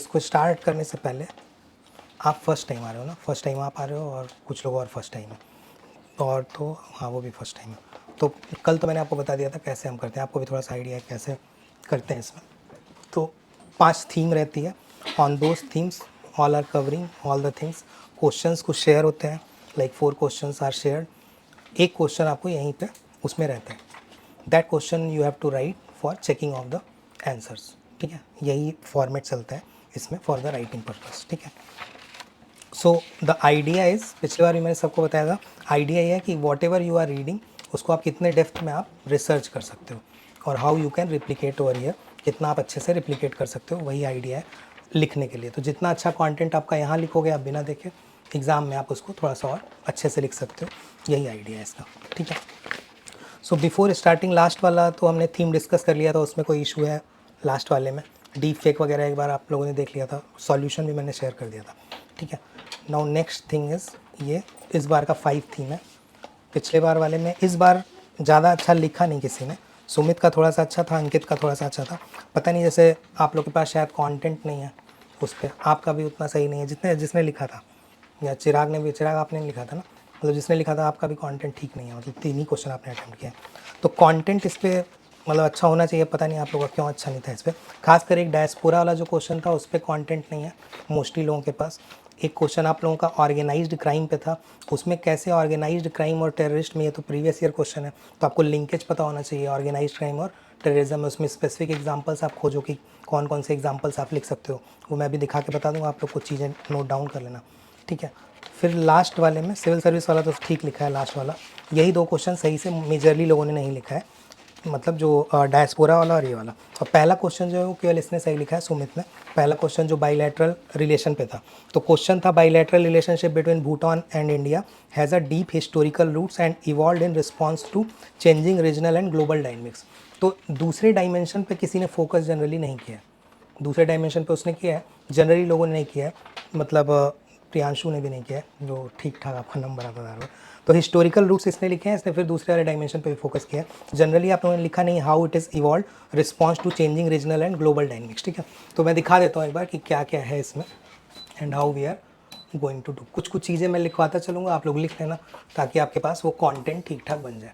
इसको स्टार्ट करने से पहले आप फर्स्ट टाइम आ रहे हो ना, फर्स्ट टाइम आप आ रहे हो और कुछ लोग और फर्स्ट टाइम है, और तो हाँ वो भी फर्स्ट टाइम है। तो कल तो मैंने आपको बता दिया था कैसे हम करते हैं, आपको भी थोड़ा सा आइडिया है कैसे करते हैं इसमें। तो 5 थीम रहती है, on those themes all are covering all the things. Questions कुछ शेयर होते हैं, लाइक 4 क्वेश्चंस आर शेयर्ड। एक क्वेश्चन आपको यहीं पे उसमें रहता है, that question you have to write for checking of the answers, ठीक है। यही फॉर्मेट चलता है इसमें फॉर द राइटिंग पर्पस, ठीक है। सो द आइडिया इज़, पिछली बार भी मैंने सबको बताया था, आइडिया ये है कि whatever you are reading उसको आप कितने डेप्थ में आप रिसर्च कर सकते हो, और how you can replicate over here, कितना आप अच्छे से रिप्लिकेट कर सकते हो, वही आइडिया है लिखने के लिए। तो जितना अच्छा कंटेंट आपका यहाँ लिखोगे आप बिना देखे, एग्ज़ाम में आप उसको थोड़ा सा और अच्छे से लिख सकते हो, यही आइडिया है इसका, ठीक है। सो बिफोर स्टार्टिंग, लास्ट वाला तो हमने थीम डिस्कस कर लिया था, उसमें कोई इशू है लास्ट वाले में, डीप फेक वगैरह एक बार आप लोगों ने देख लिया था, सॉल्यूशन भी मैंने शेयर कर दिया था, ठीक है। नाउ नेक्स्ट थिंग इज़, ये इस बार का 5 थीम है। पिछले बार वाले में इस बार ज़्यादा अच्छा लिखा नहीं किसी ने, सुमित का थोड़ा सा अच्छा था, अंकित का थोड़ा सा अच्छा था, पता नहीं जैसे आप लोग के पास शायद कंटेंट नहीं है उस पर, आपका भी उतना सही नहीं है जितने जिसने लिखा था, या चिराग ने भी, चिराग आपने लिखा था ना, मतलब जिसने लिखा था आपका भी कंटेंट ठीक नहीं है, मतलब 3 ही क्वेश्चन आपने अटेम्प्ट किया है। तो कंटेंट इस पर मतलब अच्छा होना चाहिए, पता नहीं आप लोगों का क्यों अच्छा नहीं था इस पर। खासकर एक डायस्पोरा वाला जो क्वेश्चन था उस पर कंटेंट नहीं है मोस्टली लोगों के पास। एक क्वेश्चन आप लोगों का ऑर्गेनाइज्ड क्राइम पे था, उसमें कैसे ऑर्गेनाइज्ड क्राइम और टेररिस्ट में, ये तो प्रीवियस ईयर क्वेश्चन है, तो आपको लिंकेज पता होना चाहिए ऑर्गेनाइज्ड क्राइम और टेररिज्म में। उसमें स्पेसिफिक एग्जांपल्स आप खोजो कि कौन कौन से एग्जांपल्स आप लिख सकते हो, वो मैं भी दिखा के बता दूँगा, आप लोग कुछ चीज़ें नोट डाउन कर लेना, ठीक है। फिर लास्ट वाले में सिविल सर्विस वाला तो ठीक लिखा है, लास्ट वाला यही 2 क्वेश्चन सही से मेजरली लोगों ने नहीं लिखा है, मतलब जो डायस्पोरा वाला और ये वाला। और पहला क्वेश्चन जो है वो केवल इसने सही लिखा है, सुमित ने, पहला क्वेश्चन जो बाइलैटरल रिलेशन पे था। तो क्वेश्चन था bilateral relationship between Bhutan and India has a deep historical roots and evolve in response to changing regional and global dynamics. तो दूसरे डायमेंशन पे किसी ने फोकस जनरली नहीं किया है, दूसरे डायमेंशन पे उसने किया है, जनरली लोगों ने नहीं किया है, मतलब प्रियांशु ने भी नहीं किया है, जो ठीक ठाक आपका नंबर आता था। तो हिस्टोरिकल रूट्स इसने लिखे हैं, इसने फिर दूसरे वाले डायमेंशन पे भी फोकस किया है। जनरली आप लोगों ने लिखा नहीं how it is evolve response to changing regional and global dynamics, ठीक है। तो मैं दिखा देता हूँ एक बार कि क्या क्या है इसमें and how we are going to do. कुछ कुछ चीज़ें मैं लिखवाता चलूँगा, आप लोग लिख लेना ताकि आपके पास वो कॉन्टेंट ठीक ठाक बन जाए,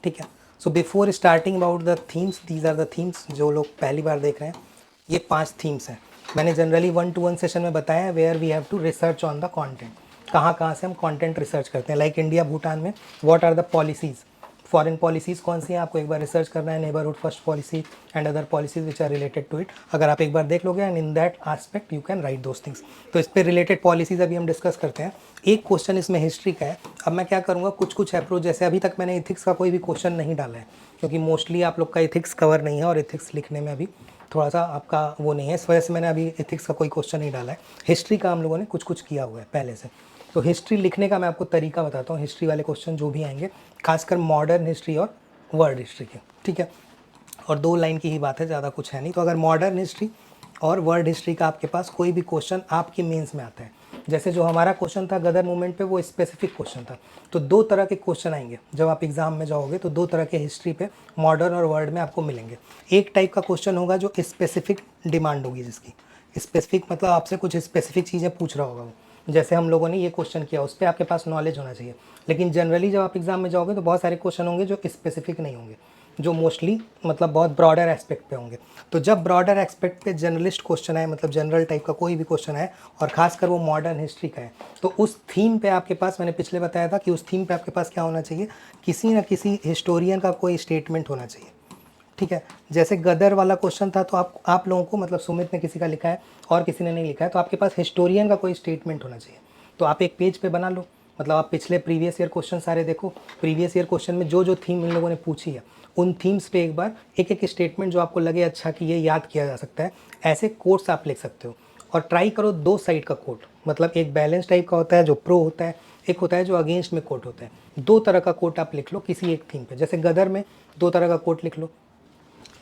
ठीक है। So before starting about the themes, these are the themes, जो लोग पहली बार देख रहे हैं, ये 5 थीम्स हैं। मैंने जनरली 1-to-1 सेशन में बताया है where we have to research on the content, कहाँ कहाँ से हम कंटेंट रिसर्च करते हैं। लाइक इंडिया भूटान में what are the policies, foreign policies कौन सी हैं, आपको एक बार रिसर्च करना है, neighbourhood first policy and other policies which are related to it. अगर आप एक बार देख लोगे and in that aspect you can write those things. तो इस पर रिलेटेड पॉलिसीज़ अभी हम डिस्कस करते हैं। एक क्वेश्चन इसमें हिस्ट्री का है। अब मैं क्या करूँगा, कुछ कुछ अप्रोच, जैसे अभी तक मैंने इथिक्स का कोई भी क्वेश्चन नहीं डाला है, क्योंकि मोस्टली आप लोग का इथिक्स कवर नहीं है और इथिक्स लिखने में अभी थोड़ा सा आपका वो नहीं है, इस वजह से मैंने अभी इथिक्स का कोई क्वेश्चन नहीं डाला है। हिस्ट्री का हम लोगों ने कुछ कुछ किया हुआ है पहले से। तो हिस्ट्री लिखने का मैं आपको तरीका बताता हूँ, हिस्ट्री वाले क्वेश्चन जो भी आएंगे, खासकर मॉडर्न हिस्ट्री और वर्ल्ड हिस्ट्री के, ठीक है। और 2 लाइन की ही बात है, ज़्यादा कुछ है नहीं। तो अगर मॉडर्न हिस्ट्री और वर्ल्ड हिस्ट्री का आपके पास कोई भी क्वेश्चन आपके मेंस में आता है, जैसे जो हमारा क्वेश्चन था गदर मूवमेंट पे, वो स्पेसिफिक क्वेश्चन था, तो 2 तरह के क्वेश्चन आएंगे जब आप एग्जाम में जाओगे, तो 2 तरह के हिस्ट्री पे मॉडर्न और वर्ल्ड में आपको मिलेंगे। एक टाइप का क्वेश्चन होगा जो स्पेसिफिक डिमांड होगी, जिसकी स्पेसिफिक मतलब आपसे कुछ स्पेसिफिक चीज़ें पूछ रहा होगा वो, जैसे हम लोगों ने ये क्वेश्चन किया, उस पर आपके पास नॉलेज होना चाहिए। लेकिन जनरली जब आप एग्जाम में जाओगे तो बहुत सारे क्वेश्चन होंगे जो स्पेसिफिक नहीं होंगे, जो मोस्टली मतलब बहुत ब्रॉडर एस्पेक्ट पे होंगे। तो जब ब्रॉडर एस्पेक्ट पे जर्नलिस्ट क्वेश्चन आए, मतलब जनरल टाइप का कोई भी क्वेश्चन आए, और खासकर वो मॉडर्न हिस्ट्री का है, तो उस थीम पे आपके पास, मैंने पिछले बताया था कि उस थीम पे आपके पास क्या होना चाहिए, किसी न किसी हिस्टोरियन का कोई स्टेटमेंट होना चाहिए, ठीक है। जैसे गदर वाला क्वेश्चन था, तो आप लोगों को, मतलब सुमित ने किसी का लिखा है और किसी ने नहीं लिखा है, तो आपके पास हिस्टोरियन का कोई स्टेटमेंट होना चाहिए। तो आप एक पेज पे बना लो, मतलब आप पिछले प्रीवियस ईयर क्वेश्चन सारे देखो, प्रीवियस ईयर क्वेश्चन में जो जो थीम इन लोगों ने पूछी है, उन थीम्स पे एक बार एक एक स्टेटमेंट जो आपको लगे अच्छा कि ये याद किया जा सकता है, ऐसे कोट्स आप लिख सकते हो। और ट्राई करो 2 साइड का कोट, मतलब एक बैलेंस टाइप का होता है जो प्रो होता है, एक होता है जो अगेंस्ट में कोट होता है। 2 तरह का कोट आप लिख लो किसी एक थीम पे, जैसे गदर में 2 तरह का कोट लिख लो,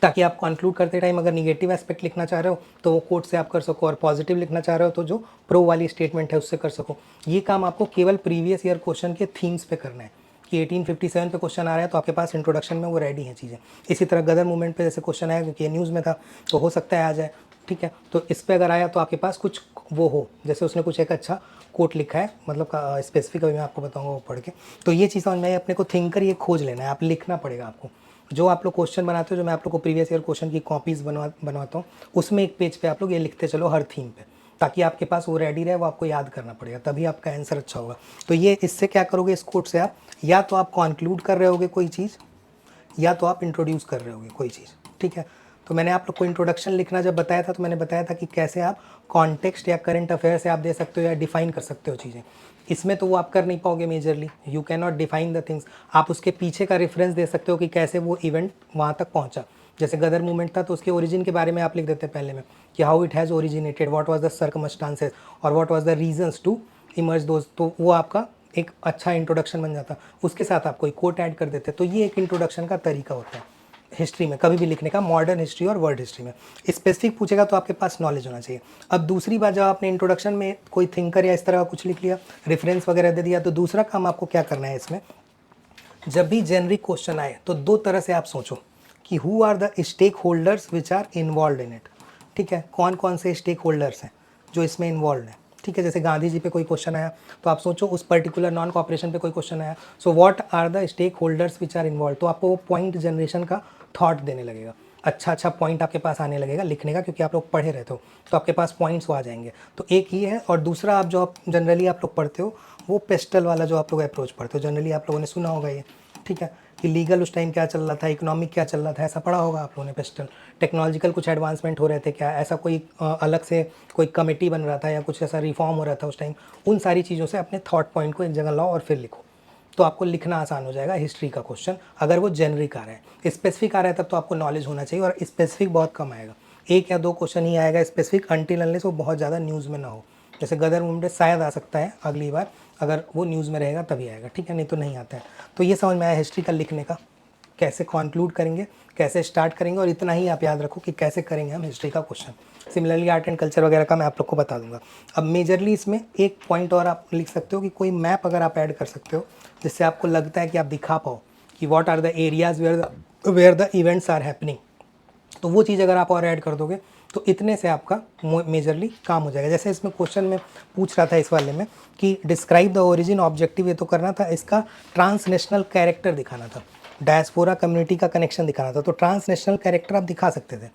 ताकि आप कंक्लूड करते टाइम अगर निगेटिव एस्पेक्ट लिखना चाह रहे हो तो वो कोट से आप कर सको, और पॉजिटिव लिखना चाह रहे हो तो जो प्रो वाली स्टेटमेंट है उससे कर सको। ये काम आपको केवल प्रीवियस ईयर क्वेश्चन के थीम्स पे करना है, कि 1857 पे क्वेश्चन आ रहा है तो आपके पास इंट्रोडक्शन में वो रेडी है चीज़ें। इसी तरह गदर मूवमेंट पे जैसे क्वेश्चन आया, क्योंकि ये न्यूज़ में था, तो हो सकता है आ जाए, ठीक है। तो इस पे अगर आया तो आपके पास कुछ वो हो, जैसे उसने कुछ एक अच्छा कोट लिखा है, मतलब स्पेसिफिक अभी मैं आपको बताऊंगा वो पढ़ के। तो ये चीज़ समझ में आई, अपने को थिंकर ये खोज लेना है, आप लिखना पड़ेगा आपको। जो आप लोग क्वेश्चन बनाते हो, जो मैं आप लोग को प्रीवियस ईयर क्वेश्चन की कॉपीज़ बनवाता हूँ, उसमें एक पेज पे आप लोग ये लिखते चलो हर थीम पे, ताकि आपके पास वो रेडी रहे, वो आपको याद करना पड़ेगा, तभी आपका आंसर अच्छा होगा। तो ये इससे क्या करोगे, इस कोट से आप या तो आप कॉन्क्लूड कर रहे होगे कोई चीज़, या तो आप इंट्रोड्यूस कर रहे होगे कोई चीज़, ठीक है। तो मैंने आप लोग को इंट्रोडक्शन लिखना जब बताया था, तो मैंने बताया था कि कैसे आप कॉन्टेक्स्ट या करंट अफेयर से आप दे सकते हो या डिफाइन कर सकते हो चीज़ें। इसमें तो वो आप कर नहीं पाओगे majorly, you can not define the things. आप उसके पीछे का रेफरेंस दे सकते हो कि कैसे वो इवेंट वहाँ तक पहुँचा। जैसे गदर मूवमेंट था तो उसके ओरिजिन के बारे में आप लिख देते पहले में, कि how it has originated, what was the circumstances और what was the reasons to emerge those. तो वो आपका एक अच्छा इंट्रोडक्शन बन जाता। उसके साथ आप कोई कोट ऐड कर देते। तो ये एक इंट्रोडक्शन का तरीका होता है हिस्ट्री में कभी भी लिखने का, मॉडर्न हिस्ट्री और वर्ल्ड हिस्ट्री में। स्पेसिफिक पूछेगा तो आपके पास नॉलेज होना चाहिए। अब दूसरी बात, जब आपने इंट्रोडक्शन में कोई थिंकर या इस तरह का कुछ लिख लिया, रेफरेंस वगैरह दे दिया, तो दूसरा काम आपको क्या करना है इसमें, जब भी जेनरिक क्वेश्चन आए तो दो तरह से आप सोचो कि who are the stakeholders which are involve in it. ठीक है, कौन कौन से स्टेक होल्डर्स हैं जो इसमें इन्वॉल्व हैं। ठीक है, जैसे गांधी जी पे कोई क्वेश्चन आया तो आप सोचो उस पर्टिकुलर नॉन कॉपरेशन पे कोई क्वेश्चन आया, so what are the stakeholders which are involve. तो आपको वो पॉइंट जनरेशन का थॉट देने लगेगा, अच्छा अच्छा पॉइंट आपके पास आने लगेगा लिखने का, क्योंकि आप लोग पढ़े रहते हो तो आपके पास पॉइंट्स आ जाएंगे। तो एक ये है, और दूसरा आप जो आप जनरली आप लोग पढ़ते हो वो पेस्टल वाला जो आप लोग अप्रोच पढ़ते हो, जनरली आप लोगों ने सुना होगा ये। ठीक है, कि लीगल उस टाइम क्या चल रहा था, इकोनॉमिक क्या चल रहा था, ऐसा पढ़ा होगा आप लोगों ने पेस्टल। टेक्नोलॉजिकल कुछ एडवांसमेंट हो रहे थे क्या, ऐसा कोई अलग से कोई कमेटी बन रहा था या कुछ ऐसा रिफॉर्म हो रहा था उस टाइम। उन सारी चीज़ों से अपने थॉट पॉइंट को एक जगह लाओ और फिर लिखो, तो आपको लिखना आसान हो जाएगा हिस्ट्री का क्वेश्चन। अगर वो जेनरिक आ रहा है, स्पेसिफिक आ रहा है तब तो आपको नॉलेज होना चाहिए, और स्पेसिफिक बहुत कम आएगा, एक या दो क्वेश्चन ही आएगा स्पेसिफिक, अनटिल अनलेस वो बहुत ज़्यादा न्यूज़ में ना हो। जैसे गदर मूवमेंट शायद आ सकता है अगली बार, अगर वो न्यूज़ में रहेगा तभी आएगा, ठीक है, नहीं तो नहीं आता है। तो ये समझ में आया हिस्ट्री का लिखने का, कैसे कंक्लूड करेंगे, कैसे स्टार्ट करेंगे, और इतना ही आप याद रखो कि कैसे करेंगे हम हिस्ट्री का question. Similarly art and culture वगैरह का मैं आप लोग को बता दूंगा। अब मेजरली इसमें एक पॉइंट और आप लिख सकते हो कि कोई मैप अगर आप ऐड कर सकते हो जिससे आपको लगता है कि आप दिखा पाओ कि what are the areas where the events are happening, तो वो चीज़ अगर आप और ऐड कर दोगे तो इतने से आपका मेजरली काम हो जाएगा। जैसे इसमें क्वेश्चन में पूछ रहा था इस वाले में कि डिस्क्राइब द ओरिजिन, ऑब्जेक्टिव ये तो करना था, इसका ट्रांसनेशनल कैरेक्टर दिखाना था, डायस्पोरा कम्युनिटी का कनेक्शन दिखाना था। तो ट्रांसनेशनल कैरेक्टर आप दिखा सकते थे,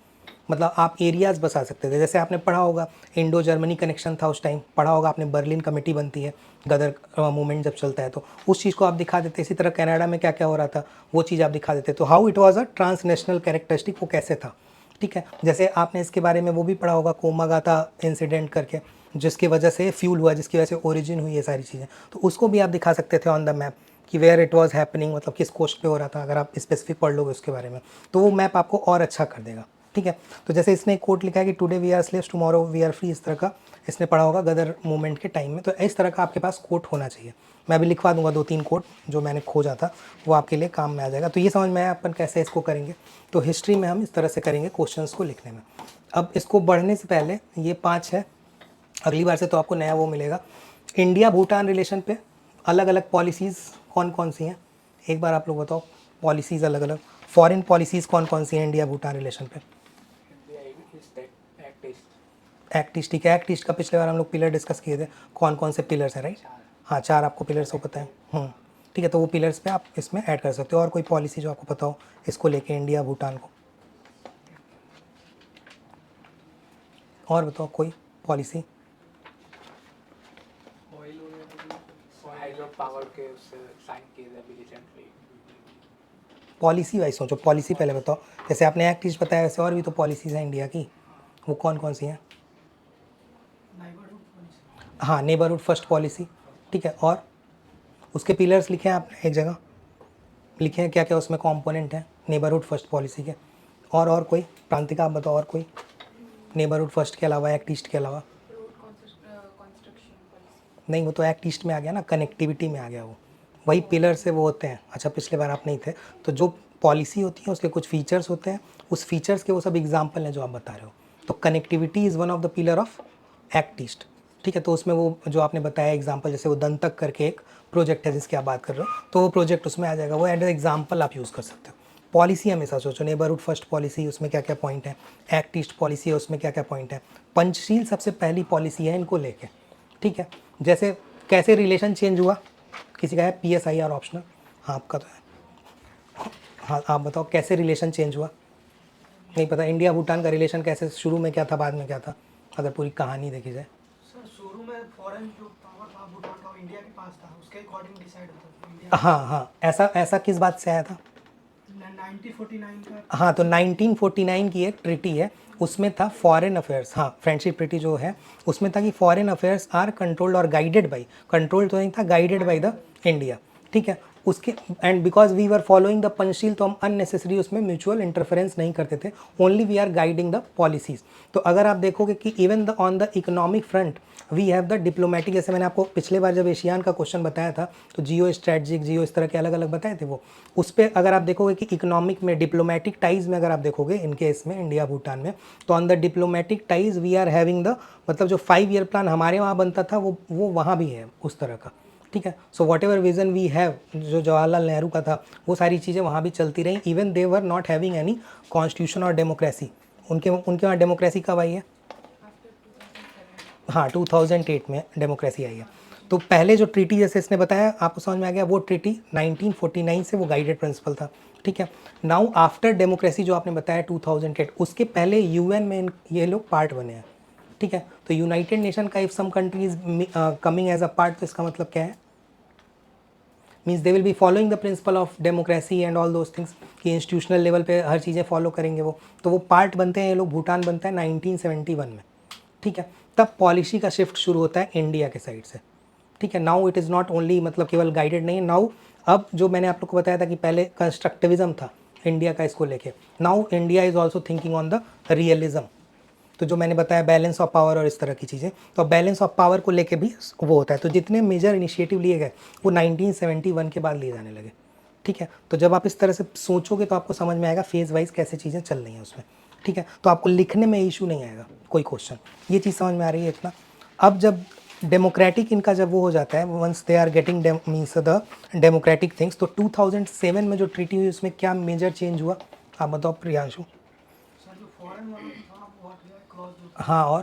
मतलब आप एरियाज़ बता सकते थे। जैसे आपने पढ़ा होगा इंडो जर्मनी कनेक्शन था उस टाइम, पढ़ा होगा आपने बर्लिन कमेटी बनती है गदर मूवमेंट जब चलता है, तो उस चीज़ को आप दिखा देते। इसी तरह कनाडा में क्या क्या हो रहा था वो चीज़ आप दिखा देते। तो how it was a transnational characteristic, वो कैसे था। ठीक है, जैसे आपने इसके बारे में वो भी पढ़ा होगा कोमागाता इंसिडेंट करके, जिसकी वजह से फ्यूल हुआ, जिसकी वजह से ओरिजिन हुई ये सारी चीज़ें, तो उसको भी आप दिखा सकते थे ऑन द मैप कि वेयर इट वाज हैपनिंग, मतलब किस कोस्ट पे हो रहा था। अगर आप स्पेसिफिक पढ़ लोगे उसके बारे में तो वो मैप आपको और अच्छा कर देगा। ठीक है, तो जैसे इसने एक कोट लिखा है कि today we are slaves tomorrow we are free, इस तरह का इसने पढ़ा होगा गदर मूवमेंट के टाइम में। तो इस तरह का आपके पास कोट होना चाहिए। मैं भी लिखवा दूंगा 2-3 कोट जो मैंने खोजा था, वो आपके लिए काम में आ जाएगा। तो ये समझ में आया अपन कैसे इसको करेंगे। तो हिस्ट्री में हम इस तरह से करेंगे क्वेश्चंस को लिखने में। अब इसको बढ़ने से पहले ये 5 है, अगली बार से तो आपको नया वो मिलेगा। इंडिया भूटान रिलेशन पे अलग अलग पॉलिसीज़ कौन कौन सी हैं, एक बार आप लोग बताओ। पॉलिसीज़ अलग अलग, फॉरेन पॉलिसीज़ कौन कौन सी हैं इंडिया भूटान रिलेशन पे। एक्ट ईस्ट, ठीक है, एक्ट ईस्ट का पिछले बार हम लोग पिलर डिस्कस किए थे, कौन कौन से पिलर्स हैं, राइट। हाँ, 4 आपको पिलर्स को पता है। ठीक है, तो वो पिलर्स पे आप इसमें ऐड कर सकते हो। और कोई पॉलिसी जो आपको पता हो इसको लेके इंडिया भूटान को, और बताओ कोई पॉलिसी। हाइड्रो पावर के उससे साइन किए थे अभी रिसेंटली। पॉलिसी वाइज सोचो, पॉलिसी पहले बताओ। जैसे आपने एक्ट ईस्ट बताया, वैसे और भी तो पॉलिसीज़ हैं इंडिया की, वो कौन कौन सी हैं। हाँ, नेबरहुड फर्स्ट पॉलिसी, ठीक है, और उसके पिलर्स लिखे हैं आपने एक जगह, लिखे हैं क्या क्या उसमें कंपोनेंट हैं नेबरहुड फर्स्ट पॉलिसी के। और कोई प्रांतिका आप बताओ, और कोई नेबरहुड फर्स्ट के अलावा, एक्ट ईस्ट के अलावा। नहीं, वो तो एक्ट ईस्ट में आ गया ना, कनेक्टिविटी में आ गया, वो वही पिलर से वो होते हैं। अच्छा, पिछले बार आप नहीं थे, तो जो पॉलिसी होती है उसके कुछ फीचर्स होते हैं, उस फीचर्स के वो सब एग्जाम्पल हैं जो आप बता रहे हो। तो connectivity is one of the pillar of act east. ठीक है, तो उसमें वो जो आपने बताया एग्जाम्पल, जैसे वो दंतक करके एक प्रोजेक्ट है जिसकी आप बात कर रहे हो, तो वो प्रोजेक्ट उसमें आ जाएगा, वो एज एग्जाम्पल आप यूज़ कर सकते हो। पॉलिसी हमेशा सोचो, नेबरहुड फर्स्ट पॉलिसी उसमें क्या क्या पॉइंट है, एक्ट ईस्ट पॉलिसी है उसमें क्या क्या पॉइंट है, पंचशील सबसे पहली पॉलिसी है इनको लेके, ठीक है। जैसे कैसे रिलेशन चेंज हुआ, किसी का है PSIR ऑप्शनल, हाँ आपका तो है, हाँ आप बताओ कैसे रिलेशन चेंज हुआ, नहीं पता, इंडिया भूटान का रिलेशन कैसे शुरू में क्या था बाद में क्या था, अगर पूरी कहानी देखी जाए। सर शुरू में फॉरेन जो पावर था भूटान का वो इंडिया के पास था, उसके अकॉर्डिंग डिसाइड होता था इंडिया। हाँ हाँ, ऐसा ऐसा किस बात से आया था, 1949 का। हाँ तो 1949 की एक ट्रिटी है, उसमें था फॉरेन अफेयर्स, हाँ फ्रेंडशिप ट्रिटी जो है उसमें था कि फॉरेन अफेयर्स आर कंट्रोल्ड और गाइडेड बाई, कंट्रोल तो नहीं था, गाइडेड बाई द इंडिया, ठीक है। उसके and because we were following the Panchsheel, तो हम अननेसेसरी उसमें म्यूचुअल इंटरफेरेंस नहीं करते थे, only we are guiding the policies. तो अगर आप देखोगे कि even the on the economic front we have the diplomatic, जैसे मैंने आपको पिछले बार जब एशियान का क्वेश्चन बताया था तो जियो स्ट्रेटजिक, जियो इस तरह के अलग अलग बताए थे वो, उस पर अगर आप देखोगे कि इकोनॉमिक में डिप्लोमेटिक टाइज में अगर आप देखोगे इन केस में इंडिया भूटान में, तो on the diplomatic ties we are having the, मतलब जो 5 ईयर प्लान हमारे वहाँ बनता था वो वहाँ भी है उस तरह का, ठीक है। So whatever vision we have, जो जवाहरलाल नेहरू का था वो सारी चीज़ें वहाँ भी चलती रहीं, even they were not having any constitution और डेमोक्रेसी, उनके वहाँ डेमोक्रेसी कब आई है, हाँ 2008 में डेमोक्रेसी आई है। तो पहले जो ट्रीटी जैसे इसने बताया आपको समझ में आ गया, वो ट्रीटी 1949 से वो गाइडेड प्रिंसिपल था, ठीक है। नाउ आफ्टर डेमोक्रेसी जो आपने बताया 2008, उसके पहले UN में ये लोग पार्ट बने हैं, ठीक है। तो यूनाइटेड नेशन का if some countries coming as a part, तो इसका मतलब क्या है, means they will be following the principle of democracy and all those things, कि इंस्टीट्यूशनल लेवल पे हर चीज़ें फॉलो करेंगे वो, तो वो पार्ट बनते हैं ये लोग, भूटान बनता है 1971 में, ठीक है। तब पॉलिसी का शिफ्ट शुरू होता है इंडिया के साइड से, ठीक है। Now it is not only, मतलब केवल गाइडेड नहीं है नाउ, अब जो मैंने आप लोग को बताया था कि पहले कंस्ट्रक्टिविज्म था इंडिया का इसको लेके, now India is also thinking on the realism. तो जो मैंने बताया बैलेंस ऑफ पावर और इस तरह की चीज़ें, तो बैलेंस ऑफ पावर को लेके भी वो होता है। तो जितने मेजर इनिशिएटिव लिए गए वो 1971 के बाद लिए जाने लगे, ठीक है। तो जब आप इस तरह से सोचोगे तो आपको समझ में आएगा फेज़ वाइज कैसे चीज़ें चल रही हैं उसमें, ठीक है। तो आपको लिखने में इशू नहीं आएगा कोई क्वेश्चन, ये चीज़ समझ में आ रही है इतना। अब जब डेमोक्रेटिक इनका जब वो हो जाता है, once they are getting means the democratic things, तो 2007 में जो ट्रीटी हुई उसमें क्या मेजर चेंज हुआ, आप बताओ प्रियांशु। सर जो फॉरेन वाला था वो हट गया, क्लॉज जो था, हाँ और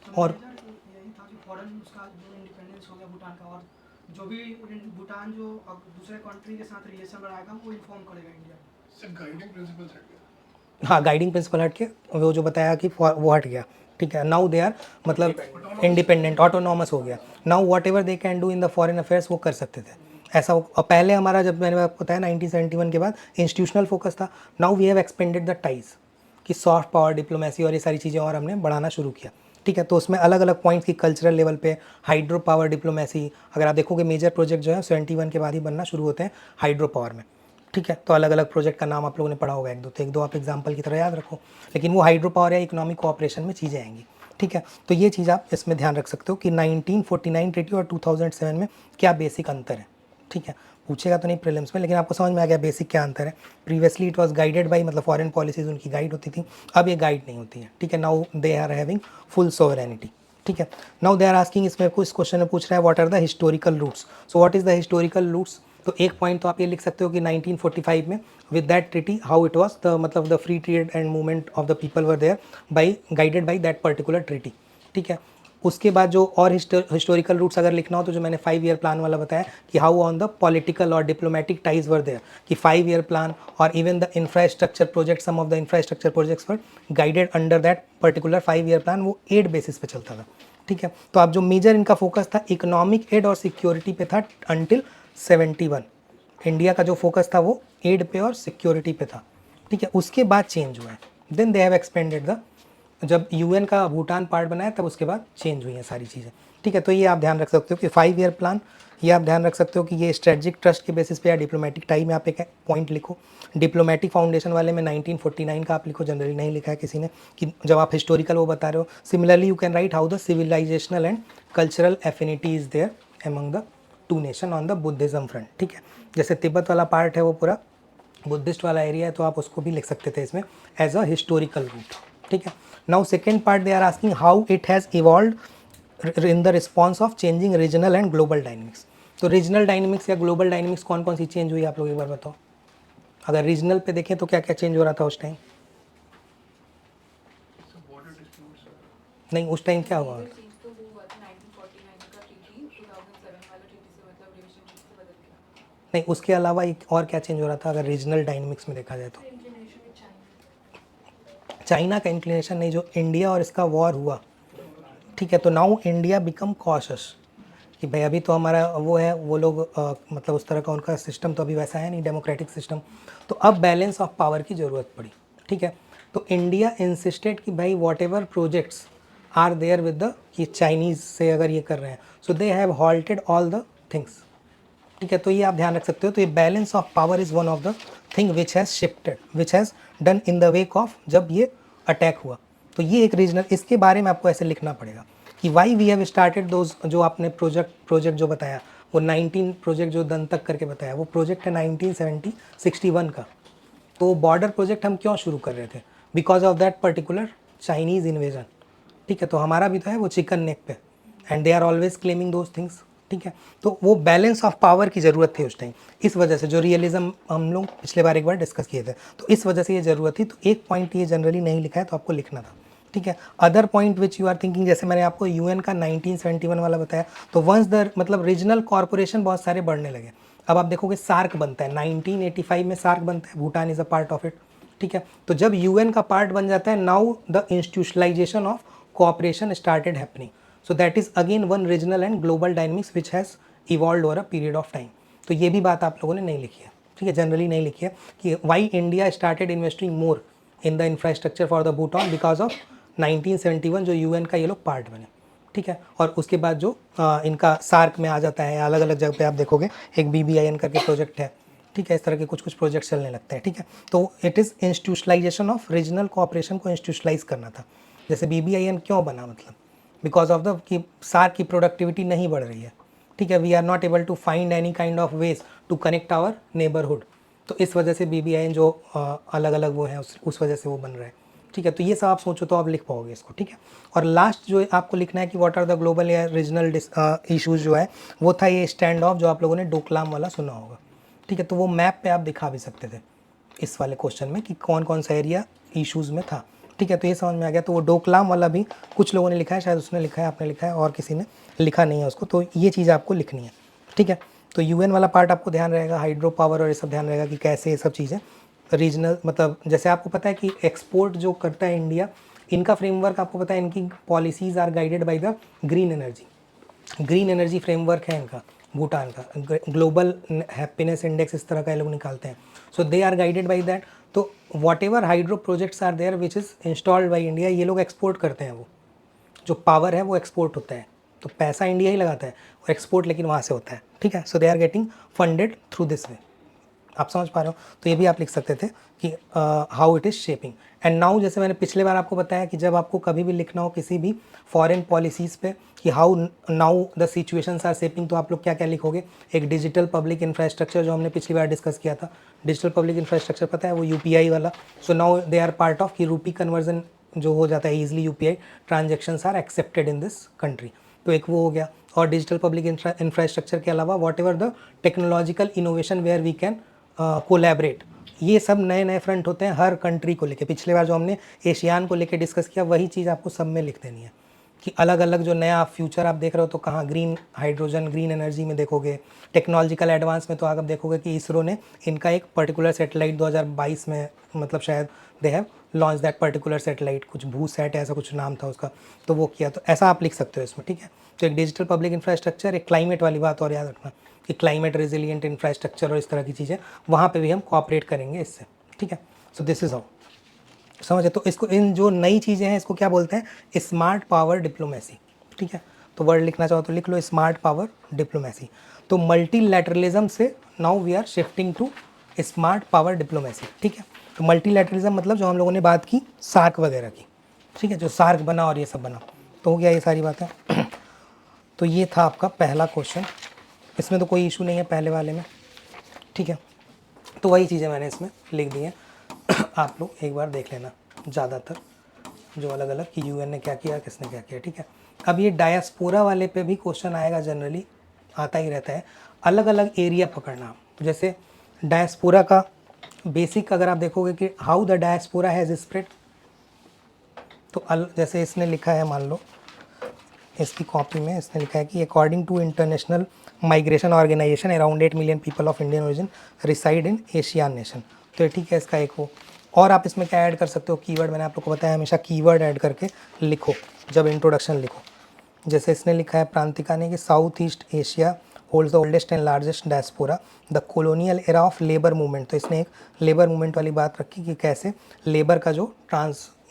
तो और मेजर यही था कि फॉरेन उसका जो इंडिपेंडेंस हो गया भूटान का, और जो भी भूटान जो अब दूसरे कंट्री के साथ रिलेशन बनाएगा वो इन्फॉर्म करेगा इंडिया। सर गाइडिंग प्रिंसिपल हट गया। हाँ गाइडिंग प्रिंसिपल हट के वो जो बताया कि वो हट गया, ठीक है। नाउ दे आर मतलब इंडिपेंडेंट ऑटोनॉमस हो गया, now what ever they can do in the foreign affairs वो कर सकते थे ऐसा। और पहले हमारा जब मैंने आपको बताया 1971 के बाद इंस्टीट्यूशनल फोकस था, now we have expanded the ties कि सॉफ्ट पावर डिप्लोमेसी और ये सारी चीज़ें और हमने बढ़ाना शुरू किया, ठीक है। तो उसमें अलग अलग पॉइंट्स की कल्चरल लेवल पे हाइड्रो पावर डिप्लोमेसी, अगर आप देखोगे मेजर प्रोजेक्ट जो है 71 के बाद ही बनना शुरू होते हैं हाइड्रो पावर में, ठीक है। तो अलग अलग प्रोजेक्ट का नाम आप लोगों ने पढ़ा होगा, एक दो आप एग्जांपल की तरह याद रखो, लेकिन वो हाइड्रो पावर या इकोनॉमिक कोऑपरेशन में चीज़ें आएंगी, ठीक है। तो ये चीज़ आप इसमें ध्यान रख सकते हो कि 1949 ट्रीटी और 2007 में क्या बेसिक अंतर है, ठीक है। पूछेगा तो नहीं प्रीलिम्स में, लेकिन आपको समझ में आ गया बेसिक क्या अंतर है। Previously it was guided by, मतलब फॉरेन पॉलिसीज उनकी गाइड होती थी, अब ये गाइड नहीं होती है, ठीक है। Now they are having full sovereignty, ठीक है। नाउ दे आर आस्किंग, इसमें कुछ क्वेश्चन में पूछ रहा है what are the historical roots, so what is the historical roots. तो एक पॉइंट तो आप ये लिख सकते हो कि 1945 में with that treaty how it was the, मतलब the free trade and movement of the people were there by guided by that particular treaty, ठीक है। उसके बाद जो और हिस्टोरिकल रूट्स अगर लिखना हो तो जो मैंने 5 ईयर प्लान वाला बताया कि हाउ ऑन द पॉलिटिकल और डिप्लोमेटिक टाइज वर देयर, कि 5 ईयर प्लान और even the infrastructure project, some of the infrastructure projects were guided under that particular 5 year plan, वो एड बेसिस पे चलता था, ठीक है। तो अब जो मेजर इनका फोकस था इकोनॉमिक एड और सिक्योरिटी पे था अंटिल 71, इंडिया का जो फोकस था वो एड पे और सिक्योरिटी पे था, ठीक है। उसके बाद चेंज हुआ है, then they have expanded the, जब UN का भूटान पार्ट बनाया तब उसके बाद चेंज हुई हैं सारी चीज़ें, ठीक है। तो ये आप ध्यान रख सकते हो कि 5 ईयर प्लान, ये आप ध्यान रख सकते हो कि ये स्ट्रेटजिक ट्रस्ट के बेसिस पे या डिप्लोमेटिक टाइम में आप एक पॉइंट लिखो। डिप्लोमेटिक फाउंडेशन वाले में 1949 का आप लिखो, जनरली नहीं लिखा है किसी ने, कि जब आप हिस्टोरिकल वो बता रहे हो। Similarly you can write how the civilizational and cultural affinity is there among the two nation on the Buddhism front, ठीक है। जैसे तिब्बत वाला पार्ट है वो पूरा बुद्धिस्ट वाला एरिया है, तो आप उसको भी लिख सकते थे इसमें एज अ हिस्टोरिकल रूट, ठीक है। Now second part they are asking how it has evolve in the response of changing regional and global dynamics, तो रीजनल डायनेमिक्स या ग्लोबल डायनेमिक्स कौन कौन सी चेंज हुई आप लोग एक बार बताओ। अगर रीजनल पे देखें तो क्या क्या चेंज हो रहा था उस time? So border disputes are नहीं, उस टाइम क्या हुआ? चेंज तो वो हुआ था 1949 का ट्रीटी 2007 वाला ट्रीटी से, मतलब रिलेशनशिप से बदल गया। नहीं, उसके अलावा एक और क्या चेंज हो रहा था अगर रीजनल डायनेमिक्स में देखा जाए तो? चाइना का इंक्लिनेशन नहीं, जो इंडिया और इसका वॉर हुआ, ठीक है, तो नाउ इंडिया बिकम कॉशस कि भाई अभी तो हमारा वो है, वो लोग मतलब उस तरह का उनका सिस्टम तो अभी वैसा है नहीं, डेमोक्रेटिक सिस्टम, तो अब बैलेंस ऑफ पावर की ज़रूरत पड़ी, ठीक है। तो इंडिया इंसिस्टेड कि भाई whatever projects are there with the, कि चाइनीज़ से अगर ये कर रहे हैं, so they have halted all the things, ठीक है। तो ये आप ध्यान रख सकते हो। तो ये balance of power is one of the thing which has shifted, which has done in the wake of जब ये अटैक हुआ। तो ये एक रीजनल, इसके बारे में आपको ऐसे लिखना पड़ेगा कि why we have started those, जो आपने प्रोजेक्ट जो बताया वो 19 प्रोजेक्ट जो दन तक करके बताया, वो प्रोजेक्ट है 1961 का। तो बॉर्डर प्रोजेक्ट हम क्यों शुरू कर रहे थे? Because of that particular Chinese invasion, ठीक है। तो हमारा भी तो है वो चिकन नेक पे, and they are always claiming those things, ठीक है। तो वो बैलेंस ऑफ पावर की ज़रूरत थी उस टाइम, इस वजह से जो रियलिज्म हम लोग पिछले बार एक बार डिस्कस किए थे, तो इस वजह से ये ज़रूरत थी। तो एक पॉइंट ये जनरली नहीं लिखा है तो आपको लिखना था, ठीक है। Other point which you are thinking, जैसे मैंने आपको यूएन का 1971 वाला बताया, तो वंस द मतलब रीजनल कॉर्पोरेशन बहुत सारे बढ़ने लगे। अब आप देखोगे सार्क बनता है 1985 में, सार्क बनता है, Bhutan is a part of it, ठीक है। तो जब यूएन का पार्ट बन जाता है, now the institutionalization of cooperation started happening, so that is again one regional and global dynamics which has evolve over a period of time. तो ये भी बात आप लोगों ने नहीं लिखी है, ठीक है, जनरली नहीं लिखी है कि why India started investing more in the infrastructure for the Bhutan because of 1971 जो यूएन का ये लोग पार्ट बने, ठीक है। और उसके बाद जो इनका सार्क में आ जाता है, अलग अलग जगह पे आप देखोगे एक BBIN करके प्रोजेक्ट है, ठीक है, इस तरह के कुछ कुछ प्रोजेक्ट चलने लगते हैं, ठीक है। तो it is institutionalization of regional cooperation को इंस्टीट्यूशलाइज करना था। जैसे BBIN क्यों बना, मतलब बिकॉज ऑफ द कि सार्क की प्रोडक्टिविटी नहीं बढ़ रही है, ठीक है, we are not able to find any kind of ways to connect our neighbourhood, तो इस वजह से BBIN जो अलग अलग वो हैं उस वजह से वो बन रहा है, ठीक है। तो ये सब आप सोचो तो आप लिख पाओगे इसको, ठीक है। और लास्ट जो आपको लिखना है कि व्हाट आर द ग्लोबल या रीजनल इश्यूज जो है, वो था ये स्टैंड ऑफ जो आप लोगों ने डोकलाम वाला सुना होगा, ठीक है। तो वो मैप पे आप दिखा भी सकते थे इस वाले क्वेश्चन में कि कौन कौन सा एरिया इश्यूज़ में था, ठीक है। तो ये समझ में आ गया। तो वो डोकलाम वाला भी कुछ लोगों ने लिखा है, शायद उसने लिखा है, आपने लिखा है, और किसी ने लिखा नहीं है उसको, तो ये चीज़ आपको लिखनी है, ठीक है। तो यूएन वाला पार्ट आपको ध्यान रहेगा, हाइड्रो पावर और ये सब ध्यान रहेगा कि कैसे ये सब चीज़ें रीजनल, मतलब जैसे आपको पता है कि एक्सपोर्ट जो करता है इंडिया, इनका फ्रेमवर्क आपको पता है, इनकी policies are guided by the green energy framework है इनका, भूटान का ग्लोबल हैप्पीनेस इंडेक्स इस तरह का ये लोग निकालते हैं, so they are guided by that. तो whatever hydro projects are there which is installed by India, ये लोग एक्सपोर्ट करते हैं, वो जो पावर है वो एक्सपोर्ट होता है, तो पैसा इंडिया ही लगाता है और एक्सपोर्ट लेकिन वहाँ से होता है, ठीक है। So they are getting funded through this way, आप समझ पा रहे हो। तो ये भी आप लिख सकते थे कि how it is shaping and now, जैसे मैंने पिछले बार आपको बताया कि जब आपको कभी भी लिखना हो किसी भी फॉरेन पॉलिसीज़ पे कि how now the situations are shaping, तो आप लोग क्या क्या लिखोगे। एक डिजिटल पब्लिक इंफ्रास्ट्रक्चर जो हमने पिछली बार डिस्कस किया था, डिजिटल पब्लिक इंफ्रास्ट्रक्चर पता है वो UPI वाला, so now they are part of कि रूपी कन्वर्जन जो हो जाता है easily, UPI transactions are accepted in this country, तो एक वो हो गया। और डिजिटल पब्लिक इंफ्रास्ट्रक्चर के अलावा whatever the technological innovation where we can collaborate, ये सब नए नए फ्रंट होते हैं हर कंट्री को लेके। पिछले बार जो हमने एशियान को लेके डिस्कस किया, वही चीज़ आपको सब में लिख देनी है कि अलग अलग जो नया फ्यूचर आप देख रहे हो, तो कहाँ ग्रीन हाइड्रोजन, ग्रीन एनर्जी में देखोगे, टेक्नोलॉजिकल एडवांस में तो आप देखोगे कि इसरो ने इनका एक पर्टिकुलर सेटेलाइट 2022 में, मतलब शायद they have launch that particular satellite, कुछ भू सेट ऐसा कुछ नाम था उसका, तो वो किया। तो ऐसा आप लिख सकते हो इसमें, ठीक है। तो एक डिजिटल पब्लिक इंफ्रास्ट्रक्चर, एक क्लाइमेट वाली बात और याद रखना कि क्लाइमेट रेजिलिएंट इंफ्रास्ट्रक्चर और इस तरह की चीज़ें, वहाँ पे भी हम कोऑपरेट करेंगे इससे, ठीक है। सो दिस इज़ हाउ, समझे। तो इसको, इन जो नई चीज़ें हैं इसको क्या बोलते हैं, स्मार्ट पावर डिप्लोमेसी, ठीक है। तो वर्ड लिखना चाहो तो लिख लो, स्मार्ट पावर डिप्लोमेसी। तो मल्टीलैटरलिज्म से now we are shifting to smart power diplomacy, ठीक है। तो मल्टीलैटरलिज्म मतलब जो हम लोगों ने बात की सार्क वगैरह की, ठीक है, जो सार्क बना और ये सब बना, तो हो गया ये सारी बातें। तो ये था आपका पहला क्वेश्चन, इसमें तो कोई इशू नहीं है पहले वाले में, ठीक है। तो वही चीज़ें मैंने इसमें लिख दी हैं, आप लोग एक बार देख लेना ज़्यादातर जो अलग अलग कि यूएन ने क्या किया, किसने क्या किया, ठीक है। अब ये डायस्पोरा वाले पे भी क्वेश्चन आएगा, जनरली आता ही रहता है। अलग अलग एरिया पकड़ना। जैसे डायस्पोरा का बेसिक अगर आप देखोगे कि how the diaspora has spread, तो जैसे इसने लिखा है, मान लो इसकी कॉपी में इसने लिखा है कि according to international migration organization around 8 million people of Indian origin reside in ASEAN nation. तो ये ठीक है, इसका एक वो। और आप इसमें क्या ऐड कर सकते हो, कीवर्ड, मैंने आप लोग को बताया हमेशा कीवर्ड ऐड करके लिखो जब इंट्रोडक्शन लिखो। जैसे इसने लिखा है प्रांतिका ने कि south east Asia holds the oldest and largest diaspora, the colonial era of labour movement. तो इसने एक लेबर मूवमेंट वाली बात रखी कि कैसे लेबर का जो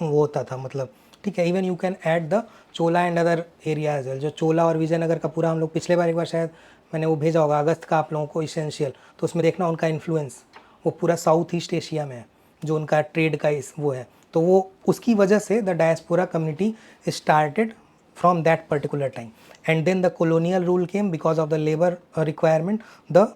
वो होता था, मतलब ठीक है। Even you can add the Chola and other areas, जो चोला और विजयनगर का पूरा हम लोग पिछले बार एक बार शायद मैंने वो भेजा होगा अगस्त का आप लोगों को इसेंशियल, तो उसमें देखना उनका इन्फ्लुएंस वो पूरा साउथ ईस्ट एशिया में है, जो उनका ट्रेड का वो है। तो वो उसकी वजह से the diaspora community started from that particular time, and then the colonial rule came because of the labor requirement, the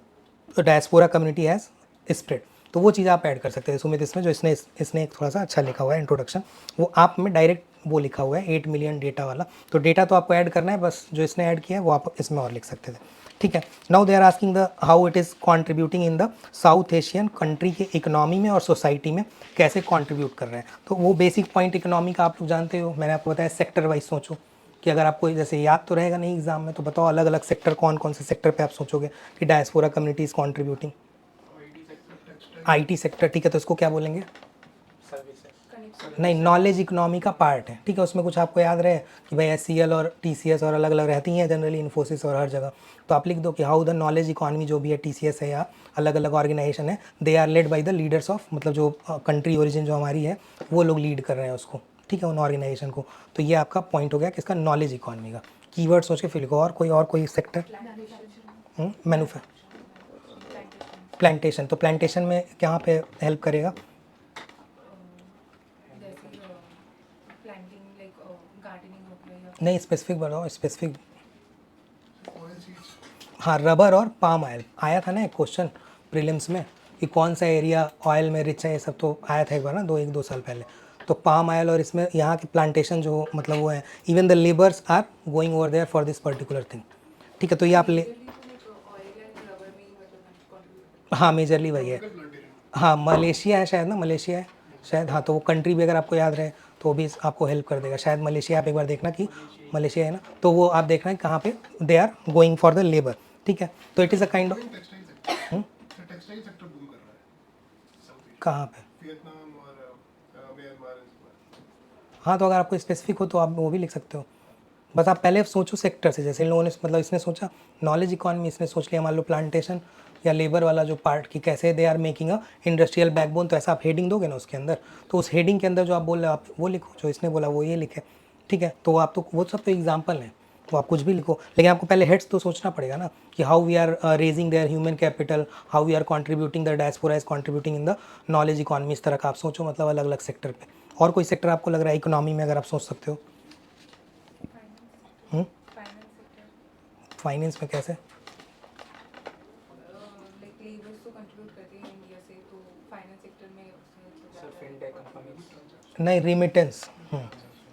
diaspora community has spread। तो वो चीज़ आप ऐड कर सकते हैं सुमित इसमें, जो इसने एक थोड़ा सा अच्छा लिखा हुआ है इंट्रोडक्शन, वो आप में डायरेक्ट वो लिखा हुआ है 8 मिलियन डेटा वाला। तो डेटा तो आपको ऐड करना है, बस जो इसने ऐड किया है वो आप इसमें और लिख सकते थे, ठीक है। Now they are asking the how it is contributing in the South Asian country के इकोनॉमी में और सोसाइटी में कैसे कॉन्ट्रीब्यूट कर रहे हैं। तो वो बेसिक पॉइंट इकोनॉमी का आप लोग जानते हो, मैंने आपको बताया सेक्टर वाइज सोचो कि अगर आपको जैसे याद तो रहेगा नहीं एग्जाम में, तो बताओ अलग अलग सेक्टर कौन कौन से सेक्टर पे आप सोचोगे कि diaspora community is contributing. IT sector, ठीक है, तो इसको क्या बोलेंगे? सर्विसेज। नहीं, नॉलेज इकोनॉमी का पार्ट है, ठीक है। उसमें कुछ आपको याद रहे कि भाई SCL और TCS और अलग अलग रहती हैं जनरली, इन्फोसिस और हर जगह, तो आप लिख दो कि हाउ द नॉलेज इकोनॉमी जो भी है, TCS है या अलग अलग ऑर्गेनाइजेशन है, they are led by the leaders of, मतलब जो कंट्री ओरिजिन जो हमारी है वो लोग लीड कर रहे हैं उसको, ठीक है, उन ऑर्गेनाइजेशन को। तो ये आपका पॉइंट हो गया किसका, नॉलेज इकोनॉमी का। कीवर्ड सोच के फिर लिखो। और कोई सेक्टर, प्लांटेशन, तो प्लांटेशन में कहाँ पे हेल्प करेगा? जैसे प्लांटिंग लाइक गार्डनिंग हो गया या नहीं, स्पेसिफिक बताओ, स्पेसिफिक। oil seeds, हाँ, रबर और पाम ऑयल आया था ना एक क्वेश्चन प्रीलिम्स में कि कौन सा एरिया ऑयल में रिच है, ये सब तो आया था एक बार ना, 2 साल पहले। तो पाम ऑयल और इसमें यहाँ की प्लांटेशन जो मतलब वो है, even the labours are going over there for this particular thing, ठीक है। तो ये आप ले, ऑयल एंड रबर में ही मतलब कंट्रीब्यूट। हाँ मेजरली वही है। plantation, हाँ, मलेशिया है शायद ना, मलेशिया है शायद, हाँ। तो वो कंट्री भी अगर आपको याद रहे तो वो भी आपको हेल्प कर देगा शायद। मलेशिया आप एक बार देखना कि मलेशिया है ना, तो वो आप देखना कि कहाँ पे they are going for the labour, ठीक है। तो it is a kind of, textile sector, textile sector boom कर रहा है साउथ एशिया, कहाँ पे? वियतनाम और म्यांमार। हाँ, तो अगर आपको स्पेसिफिक हो तो आप वो भी लिख सकते हो। बस आप पहले सोचो सेक्टर से, जैसे इन लोगों ने मतलब इसने सोचा नॉलेज इकॉनमी, इसने सोच लिया मान लो प्लांटेशन या लेबर वाला जो पार्ट की कैसे they are making a industrial backbone, तो ऐसा आप हेडिंग दोगे ना उसके अंदर, तो उस हेडिंग के अंदर जो आप बोल रहे हो आप वो लिखो, जो इसने बोला वो ये लिखे, ठीक है। तो आप तो वो सब तो एग्जाम्पल हैं, वो आप कुछ भी लिखो, लेकिन आपको पहले हेड्स तो सोचना पड़ेगा ना कि how we are raising their human capital, how we are contributing the diaspora is contributing in the knowledge economy. इस तरह का आप सोचो, मतलब अलग अलग सेक्टर पे। और कोई सेक्टर आपको लग रहा है इकोनॉमी में अगर आप सोच सकते हो? फाइनेंस सेक्टर, फाइनेंस में कैसे? लाइक लेबर्स तो कंट्रीब्यूट करते हैं इंडिया से, तो फाइनेंस सेक्टर में उसमें सर फिनटेक कंपनीज। नहीं, रिमिटेंस,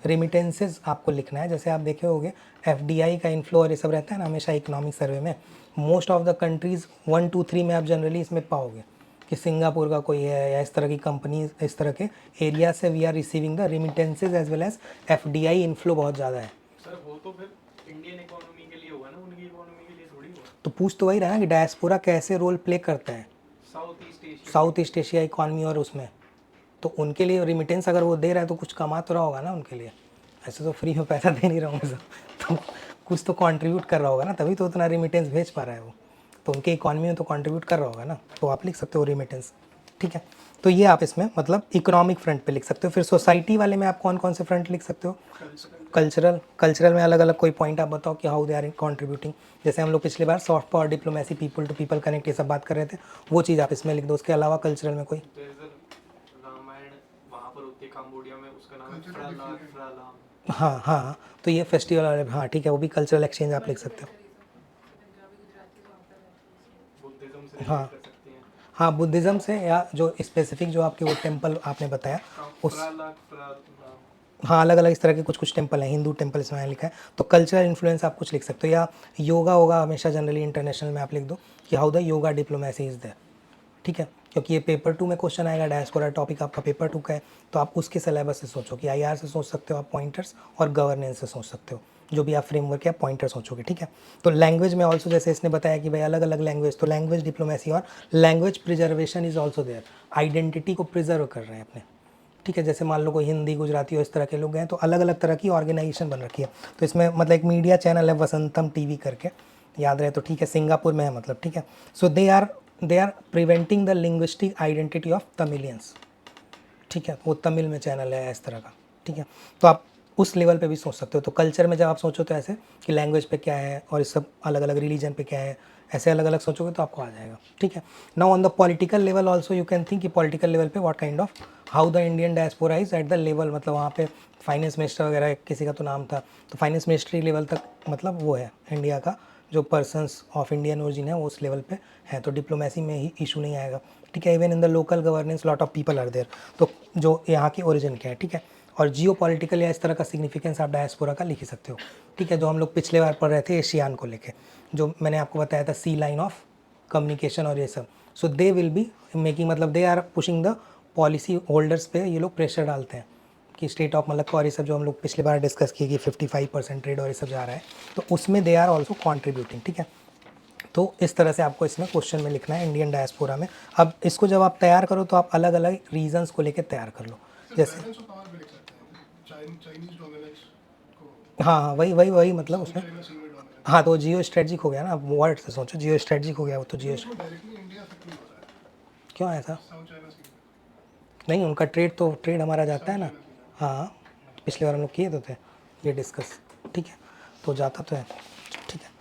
रिमिटेंसेस आपको लिखना है। जैसे आप देखे होंगे FDI का इनफ्लो और ये सब रहता है ना हमेशा इकोनॉमिक सर्वे में, मोस्ट ऑफ द कंट्रीज़ 1 2 3 में आप जनरली इसमें पाओगे कि सिंगापुर का कोई है या इस तरह की कंपनीज, इस तरह के एरिया से we are receiving the remittances as well as FDI inflow बहुत ज़्यादा है। सर वो तो फिर इंडियन इकोनॉमी के लिए होगा ना, उनकी इकोनॉमी के लिए थोड़ी होगा। तो पूछ तो वही रहा ना कि डायस्पोरा कैसे रोल प्ले करता है साउथ ईस्ट एशिया इकॉनमी और उसमें, तो उनके लिए रिमिटेंस अगर वो दे रहा है तो कुछ कमा तो रहा होगा ना उनके लिए, ऐसे तो फ्री में पैसा दे नहीं रहा हूँ तो कुछ तो कंट्रीब्यूट कर रहा होगा ना, तभी तो उतना रिमिटेंस भेज पा रहा है वो, तो उनके इकॉनमी में तो कंट्रीब्यूट कर रहा होगा ना, तो आप लिख सकते हो रिमिटेंस, ठीक है। तो ये आप इसमें मतलब इकोनॉमिक फ्रंट पे लिख सकते हो। फिर सोसाइटी वाले में आप कौन कौन से फ्रंट लिख सकते हो? कल्चरल में अलग अलग कोई पॉइंट आप बताओ कि हाउ दे आर कंट्रीब्यूटिंग। जैसे हम लोग पिछली बार soft power, diplomacy, people to people connect, ये सब बात कर रहे थे, वो चीज़ आप इसमें लिख दो। उसके अलावा कल्चरल में कोई? रामायण वहाँ पर होती है काम्बोडिया में, उसका नाम है Cultural फ्रालाम। हाँ हाँ, तो ये फेस्टिवल वाले, हाँ ठीक है, वो भी कल्चरल एक्सचेंज आप लिख सकते हो। पंजाबी गुजराती वहाँ पर रहते हैं। बुद्धिज्म से हाँ। रिलेट कर सकते हैं। हाँ, बुद्धिज़्म से, या जो स्पेसिफिक जो आपके वो टेम्पल आपने बताया उस, हाँ, अलग अलग इस तरह के कुछ कुछ टेम्पल हैं, हिंदू टेम्पल इसमें यहाँ लिखा है। तो कल्चरल इन्फ्लुएंस आप कुछ लिख सकते हो, या योगा होगा हमेशा जनरली इंटरनेशनल में आप लिख दो कि how the yoga diplomacy is there, ठीक है, क्योंकि ये पेपर 2 में क्वेश्चन आएगा, डायस्पोरा टॉपिक आपका पेपर 2 का है, तो आप उसके सिलेबस से सोचो कि IR से सोच सकते हो आप पॉइंटर्स, और गवर्नेंस से सोच सकते हो, जो भी आप फ्रेमवर्क या पॉइंटर सोचोगे, ठीक है। तो लैंग्वेज में ऑल्सो जैसे इसने बताया कि भाई अलग अलग लैंग्वेज, तो लैंग्वेज डिप्लोमेसी और language preservation is also there, identity को प्रिजर्व कर रहे हैं अपने, ठीक है। जैसे मान लो कोई हिंदी गुजराती और इस तरह के लोग हैं, तो अलग अलग तरह की ऑर्गेनाइजेशन बन रखी है। तो इसमें मतलब एक मीडिया चैनल है वसंतम TV करके, याद रहे तो ठीक है, सिंगापुर में है मतलब, ठीक है। So they are preventing the linguistic identity of Tamilians, ठीक है, वो तमिल में चैनल है इस तरह का, ठीक है। तो आप उस लेवल पे भी सोच सकते हो। तो कल्चर में जब आप सोचो तो ऐसे कि लैंग्वेज पे क्या है और इस सब अलग अलग रिलीजन पे क्या है, ऐसे अलग अलग सोचोगे तो आपको आ जाएगा, ठीक है। Now on the political level also you can think कि पॉलिटिकल लेवल पे what kind of how the Indian diaspora is at the level, मतलब वहाँ पे फाइनेंस मिनिस्टर वगैरह किसी का तो नाम था, तो फाइनेंस मिनिस्ट्री लेवल तक मतलब वो है इंडिया का, जो पर्सन्स ऑफ इंडियन ओरिजिन है वो उस लेवल पे है, तो डिप्लोमेसी में ही इशू नहीं आएगा, ठीक है। Even in the local governance lot of people are there, तो जो यहाँ की ओरिजिन क्या है, ठीक है। और जियो पॉलिटिकल या इस तरह का सिग्निफिकेंस आप डायस्पोरा का लिख ही सकते हो, ठीक है। जो हम लोग पिछले बार पढ़ रहे थे एशियान को लेके, जो मैंने आपको बताया था सी लाइन ऑफ कम्युनिकेशन और ये सब, so they will be making, मतलब they are pushing the policy holders पे, ये लोग प्रेशर डालते हैं कि स्टेट ऑफ मतलब और ये सब जो हम लोग पिछले बार डिस्कस किए कि 55% ट्रेड और ये सब जा रहा है, तो उसमें दे आर ऑल्सो कॉन्ट्रीब्यूटिंग, ठीक है। तो इस तरह से आपको इसमें क्वेश्चन में लिखना है इंडियन डायस्पोरा में। अब इसको जब आप तैयार करो तो आप अलग अलग रीजंस को लेकर तैयार कर लो, जैसे बैलेंस ऑफ पावर भी लिख सकते हैं, चाइनीज डोमिनेंस को, हाँ वही मतलब उसमें, चाइना सी में डोमिनेंस, हाँ तो जियो स्ट्रेटजिक हो गया ना, वर्ड से सोचो, जियो स्ट्रेटजिक हो गया वो, तो जियो उसमें डायरेक्टली इंडिया अफेक्ट नहीं हो रहा है, क्यों ऐसा साउथ चाइना सी में, नहीं, उनका ट्रेड हमारा जाता है ना, हाँ पिछले बार हम लोग किए तो थे ये डिस्कस, ठीक है, तो जाता तो है, ठीक है।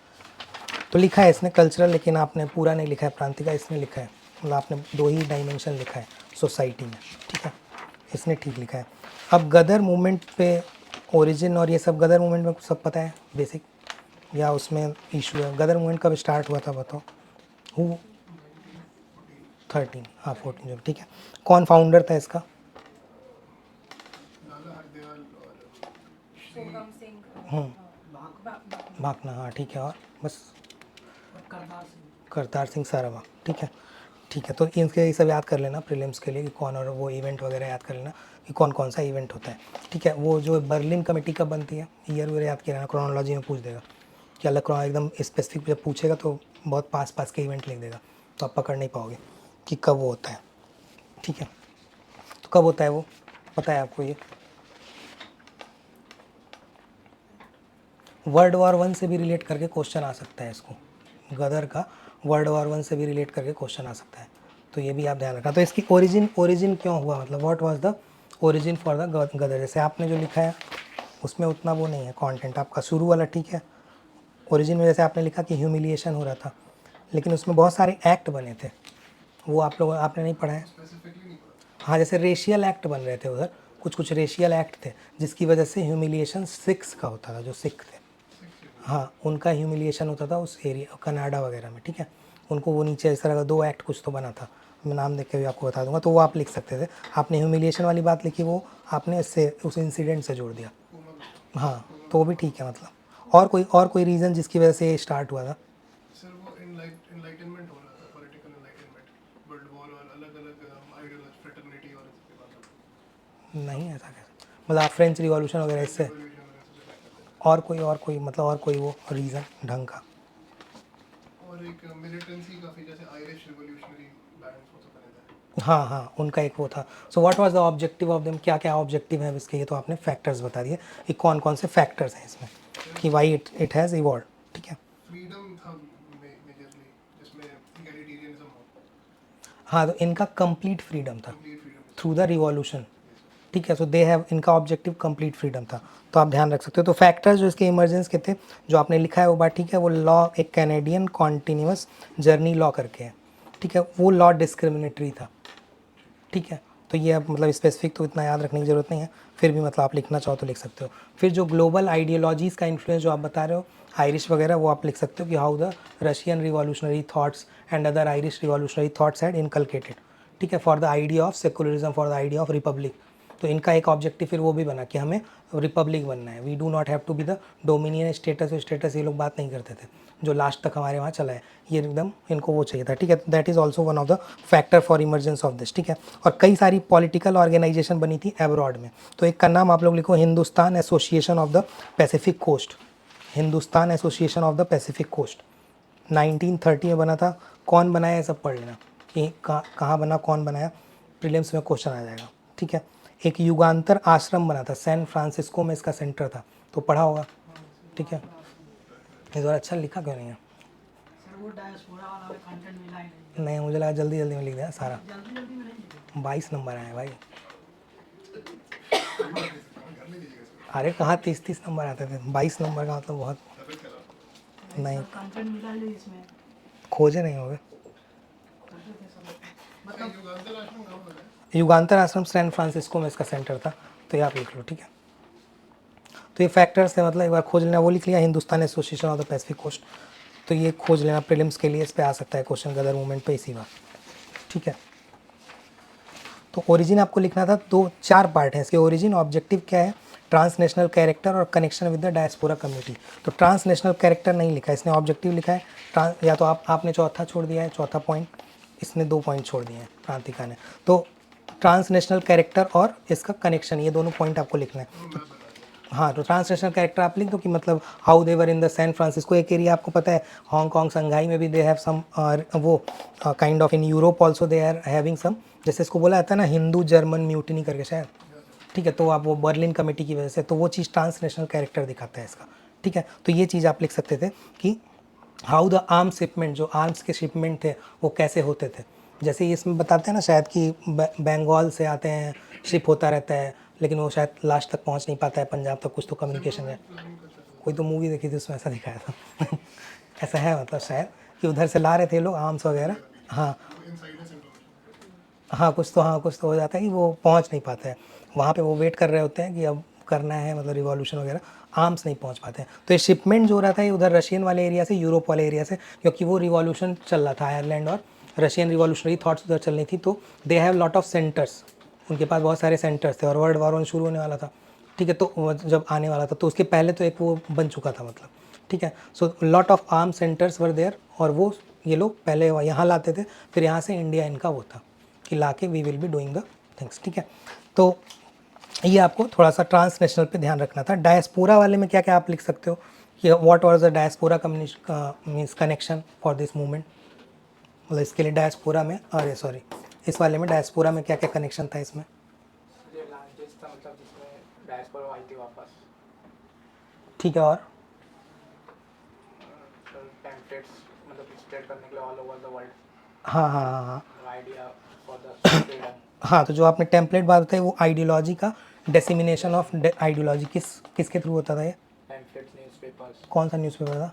तो लिखा है इसने कल्चरल, लेकिन आपने पूरा नहीं लिखा है प्रांतिक का, इसने लिखा है, मतलब आपने 2 ही डायमेंशन लिखा है सोसाइटी में, ठीक है, इसने ठीक लिखा है। अब गदर मूवमेंट पे ओरिजिन और ये सब, गदर मूवमेंट में कुछ सब पता है बेसिक, या उसमें इशू है? गदर मूवमेंट कब स्टार्ट हुआ था बताओ? हु 13, हाँ 14 जो, ठीक है। कौन फाउंडर था इसका? लाला हरदयाल और सोकम सिंह भाकना, हाँ ठीक है, और बस करतार सिंह, करतार सिंह साराभाई, ठीक है, ठीक है। तो इनके ये सब याद कर लेना प्रीलिम्स के लिए कि कौन, और वो इवेंट वगैरह याद कर लेना कि कौन कौन सा इवेंट होता है, ठीक है। वो जो बर्लिन कमेटी कब बनती है, ईयर वगैरह याद किया रहना, क्रोनोलॉजी में पूछ देगा कि अलग एकदम स्पेसिफिक जब पूछेगा तो बहुत पास के इवेंट लिख देगा, तो आप पकड़ नहीं पाओगे कि कब वो होता है, ठीक है। तो कब होता है वो पता है आपको? ये वर्ल्ड वॉर 1 से भी रिलेट करके क्वेश्चन आ सकता है, इसको गदर का वर्ल्ड वॉर 1 से भी रिलेट करके क्वेश्चन आ सकता है, तो ये भी आप ध्यान रखना। तो इसकी ओरिजिन क्यों हुआ, मतलब what was the origin for the Ghadar, जैसे आपने जो लिखा है उसमें उतना वो नहीं है कंटेंट आपका, शुरू वाला ठीक है। ओरिजिन में जैसे आपने लिखा कि ह्यूमिलिएशन हो रहा था, लेकिन उसमें बहुत सारे एक्ट बने थे, वो आपने नहीं पढ़ा है। स्पेसिफिकली नहीं पता, हाँ, जैसे रेशियल एक्ट बन रहे थे उधर, कुछ रेशियल एक्ट थे जिसकी वजह से ह्यूमिलिएशन सिख्स का होता था, जो सिख थे, हाँ उनका ह्यूमिलिएशन होता था उस एरिया कनाडा वगैरह में, ठीक है। उनको वो नीचे इस तरह का 2 एक्ट कुछ तो बना था, मैं नाम देख के भी आपको बता दूंगा, तो वो आप लिख सकते थे। आपने ह्यूमिलिएशन वाली बात लिखी, वो आपने इससे उस इंसिडेंट से जोड़ दिया, हाँ तो वो भी ठीक है। मतलब और कोई रीज़न जिसकी वजह से ये स्टार्ट हुआ था? सर वो इनलाइटनमेंट हो रहा था, पॉलिटिकल इनलाइटनमेंट, वर्ल्ड वॉर और अलग अलग आइडियोलॉजी, फ्रेटर्निटी और इसके बाद नहीं ऐसा कैसे, मतलब आप फ्रेंच रिवॉल्यूशन वगैरह इससे, और कोई मतलब और कोई वो रीज़न ढंग का? और एक मिलिटेंसी काफ़ी, जैसे आयरिश रिवॉल्यूशनरी बैंड्स वो सब बने थे, हाँ उनका एक वो था। So what was the objective of them, क्या ऑब्जेक्टिव है इसके? ये तो आपने फैक्टर्स बता दिए कि कौन कौन से फैक्टर्स हैं इसमें, कि वाई इट हैज़ इवॉल्व, ठीक है। फ्रीडम था मेजरली, जिसमें इगैलिटेरियनिज्म हो, हाँ तो इनका कंप्लीट फ्रीडम था complete freedom, through the revolution, ठीक है। सो दे हैव, इनका ऑब्जेक्टिव कंप्लीट फ्रीडम था, तो आप ध्यान रख सकते हो। तो फैक्टर्स जो इसके इमरजेंस के थे, जो आपने लिखा है वो बात ठीक है। वो लॉ एक कैनेडियन कॉन्टीन्यूअस जर्नी लॉ करके है, ठीक है, वो लॉ डिस्क्रिमिनेटरी था, ठीक है। तो ये अब मतलब स्पेसिफिक तो इतना याद रखने की ज़रूरत नहीं है, फिर भी मतलब आप लिखना चाहो तो लिख सकते हो। फिर जो ग्लोबल आइडियोलॉजीज़ का इन्फ्लुएंस जो आप बता रहे हो आयरिश वगैरह, वो आप लिख सकते हो कि how the Russian revolutionary thoughts and other Irish revolutionary thoughts had inculcated, ठीक है, for the idea of secularism, for the idea of Republic, तो इनका एक ऑब्जेक्टिव फिर वो भी बना कि हमें रिपब्लिक बनना है, we do not have to be the dominion status ये लोग बात नहीं करते थे, जो लास्ट तक हमारे वहाँ चला है, ये एकदम इनको वो चाहिए था, ठीक है। That is also one of the factor for emergence of this, ठीक है। और कई सारी पॉलिटिकल ऑर्गेनाइजेशन बनी थी एब्रॉड में, तो एक का नाम आप लोग लिखो, Hindustan Association of the Pacific Coast, Hindustan Association of the Pacific Coast 1930 में बना था। कौन बनाया है सब पढ़ लेना, कि कहाँ बना, कौन बनाया, प्रीलिम्स में क्वेश्चन आ जाएगा, ठीक है। एक युगांतर आश्रम बना था, सैन फ्रांसिस्को में इसका सेंटर था, तो पढ़ा होगा, ठीक है। इस बार अच्छा लिखा क्यों नहीं है? सर वो डायस्पोरा वाला में कंटेंट मिला ही नहीं, नहीं, मुझे लगा जल्दी जल्दी में लिख दिया सारा। जल्दी जल्दी में नहीं लिखे। 22 नंबर आए भाई। अरे कहाँ 30-30 नंबर आते थे, 22 नंबर का मतलब बहुत नहीं, कंटेंट मिला ही नहीं इसमें, खोजे नहीं होंगे। करते थे सब मतलब युगांतर आश्रम कहाँ पर है? युगांतर आश्रम सैन फ्रांसिस्को में इसका सेंटर था, तो ये आप लिख लो, ठीक है। तो ये फैक्टर्स है, मतलब एक बार खोज लेना, वो लिख लिया Hindustan Association of the Pacific Coast, तो ये खोज लेना प्रीलिम्स के लिए, इस पे आ सकता है क्वेश्चन गदर मूवमेंट पे इसी बार, ठीक है। तो ओरिजिन आपको लिखना था, 4 पार्ट है इसके। ओरिजिन ऑब्जेक्टिव क्या है, ट्रांसनेशनल कैरेक्टर और connection with the diaspora community. तो ट्रांसनेशनल कैरेक्टर नहीं लिखा है इसने, ऑब्जेक्टिव लिखा है। या तो आपने चौथा छोड़ दिया है, चौथा पॉइंट, इसने 2 पॉइंट छोड़ दिए हैं क्रांतिका ने। तो ट्रांसनेशनल कैरेक्टर और इसका कनेक्शन, ये दोनों पॉइंट आपको लिखना है। हाँ, तो ट्रांसनेशनल कैरेक्टर आप लिख दो कि मतलब how they were in the San Francisco, एक एरिया आपको पता है, हांगकांग संघाई में भी दे हैव सम वो kind of, in Europe also they are having some, जैसे इसको बोला जाता है ना हिंदू जर्मन म्यूटिनी करके शायद, ठीक है। तो आप वो बर्लिन कमेटी की वजह से, तो वो चीज़ ट्रांसनेशनल कैरेक्टर दिखाता है इसका, ठीक है। तो ये चीज़ आप लिख सकते थे कि हाउ द आर्म्स शिपमेंट, जो आर्म्स के शिपमेंट थे वो कैसे होते थे। जैसे इसमें बताते हैं ना शायद कि बंगाल से आते हैं, शिप होता रहता है, लेकिन वो शायद लास्ट तक पहुंच नहीं पाता है, पंजाब तक कुछ तो कम्युनिकेशन है। कोई तो मूवी देखी थी उसमें ऐसा दिखाया था ऐसा है मतलब शायद कि उधर से ला रहे थे लोग आर्म्स वगैरह, हाँ हाँ कुछ तो हो जाता है कि वो पहुंच नहीं पाता है वहाँ पे, वो वेट कर रहे होते हैं कि अब करना है मतलब रिवॉल्यूशन वगैरह, आर्म्स नहीं पहुंच पाते हैं। तो ये शिपमेंट जो हो रहा था ये उधर रशियन वाले एरिया से, यूरोप वाले एरिया से, क्योंकि वो रिवॉल्यूशन चल रहा था, आयरलैंड और रशियन रिवॉल्यूशनरी थॉट्स उधर चल रही थी, तो they have lot of centres, उनके पास बहुत सारे सेंटर्स थे, और वर्ल्ड वॉर 1 शुरू होने वाला था, ठीक है। तो जब आने वाला था तो उसके पहले तो एक वो बन चुका था मतलब, ठीक है। So lot of arm centres were there, और वो ये लोग पहले यहाँ लाते थे, फिर यहाँ से इंडिया इनका वो था कि ला के we will be doing the things, ठीक है। तो ये आपको थोड़ा सा ट्रांसनेशनल पे ध्यान रखना था। डायस्पोरा वाले में क्या क्या आप लिख सकते हो कि what was the diaspora means connection for this movement, मतलब इसके लिए डायस्पोरा में, अरे सॉरी इस वाले में डायस्पोरा में क्या क्या कनेक्शन था इसमें? ये लैंग्वेज था मतलब जिसमें डायस्पोरा आई थी वापस, ठीक है। और टेम्पलेट्स मतलब स्प्रेड करने के लिए ऑल ओवर द वर्ल्ड, हाँ, आइडिया फॉर द फ्रीडम। हाँ, तो जो आपने टेम्पलेट बात बताई वो आइडियोलॉजी का डिसेमिनेशन ऑफ आइडियोलॉजी किसके थ्रू होता था ये? Templates, newspapers. कौन सा न्यूज़पेपर था?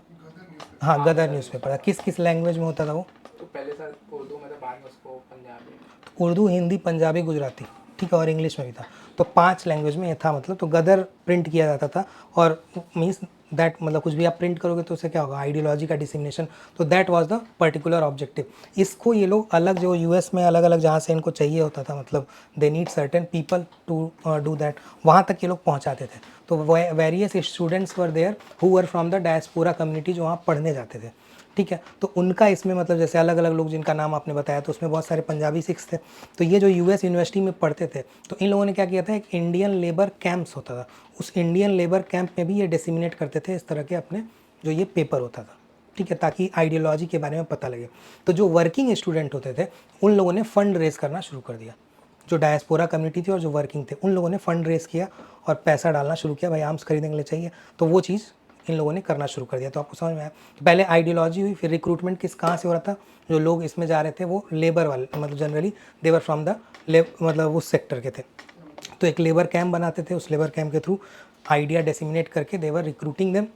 हाँ, गदर न्यूज़पेपर था। किस लैंग्वेज में होता था वो? तो पहले सर उर्दू में था, बाद में उसको पंजाबी। उर्दू, हिंदी, पंजाबी, गुजराती, ठीक है, और इंग्लिश में भी था। तो 5 लैंग्वेज में ये था मतलब। तो गदर प्रिंट किया जाता था, और मीन्स दैट मतलब कुछ भी आप प्रिंट करोगे तो उससे क्या होगा, आइडियोलॉजी का डिसेमिनेशन। तो that was the particular objective. इसको ये लोग अलग, जो यूएस में अलग अलग जहाँ से इनको चाहिए होता था, मतलब they need certain people to do that, वहाँ तक ये लोग पहुँचाते थे। तो various students were there who were from the diaspora community, जो वहाँ पढ़ने जाते थे, ठीक है। तो उनका इसमें मतलब जैसे अलग अलग लोग जिनका नाम आपने बताया, तो उसमें बहुत सारे पंजाबी सिख्स थे। तो ये जो यूएस यूनिवर्सिटी में पढ़ते थे, तो इन लोगों ने क्या किया था, एक इंडियन लेबर कैंप्स होता था, उस इंडियन लेबर कैंप में भी ये डिसेमिनेट करते थे इस तरह के अपने जो ये पेपर होता था, ठीक है, ताकि आइडियोलॉजी के बारे में पता लगे। तो जो वर्किंग स्टूडेंट होते थे उन लोगों ने फंड रेज करना शुरू कर दिया। जो डायस्पोरा कम्युनिटी थी और जो वर्किंग थे, उन लोगों ने फंड रेज किया और पैसा डालना शुरू किया, भाई आर्म्स खरीदने के लिए चाहिए। तो वो चीज़ इन लोगों ने करना शुरू कर दिया। तो आपको समझ में आया कि पहले आइडियोलॉजी हुई, फिर रिक्रूटमेंट कहाँ से हो रहा था, जो लोग इसमें जा रहे थे वो लेबर वाले, मतलब जनरली देवर फ्रॉम द मतलब उस सेक्टर के थे। तो एक लेबर कैंप बनाते थे, उस लेबर कैंप के थ्रू आइडिया डिसेमिनेट करके देवर रिक्रूटिंग देम,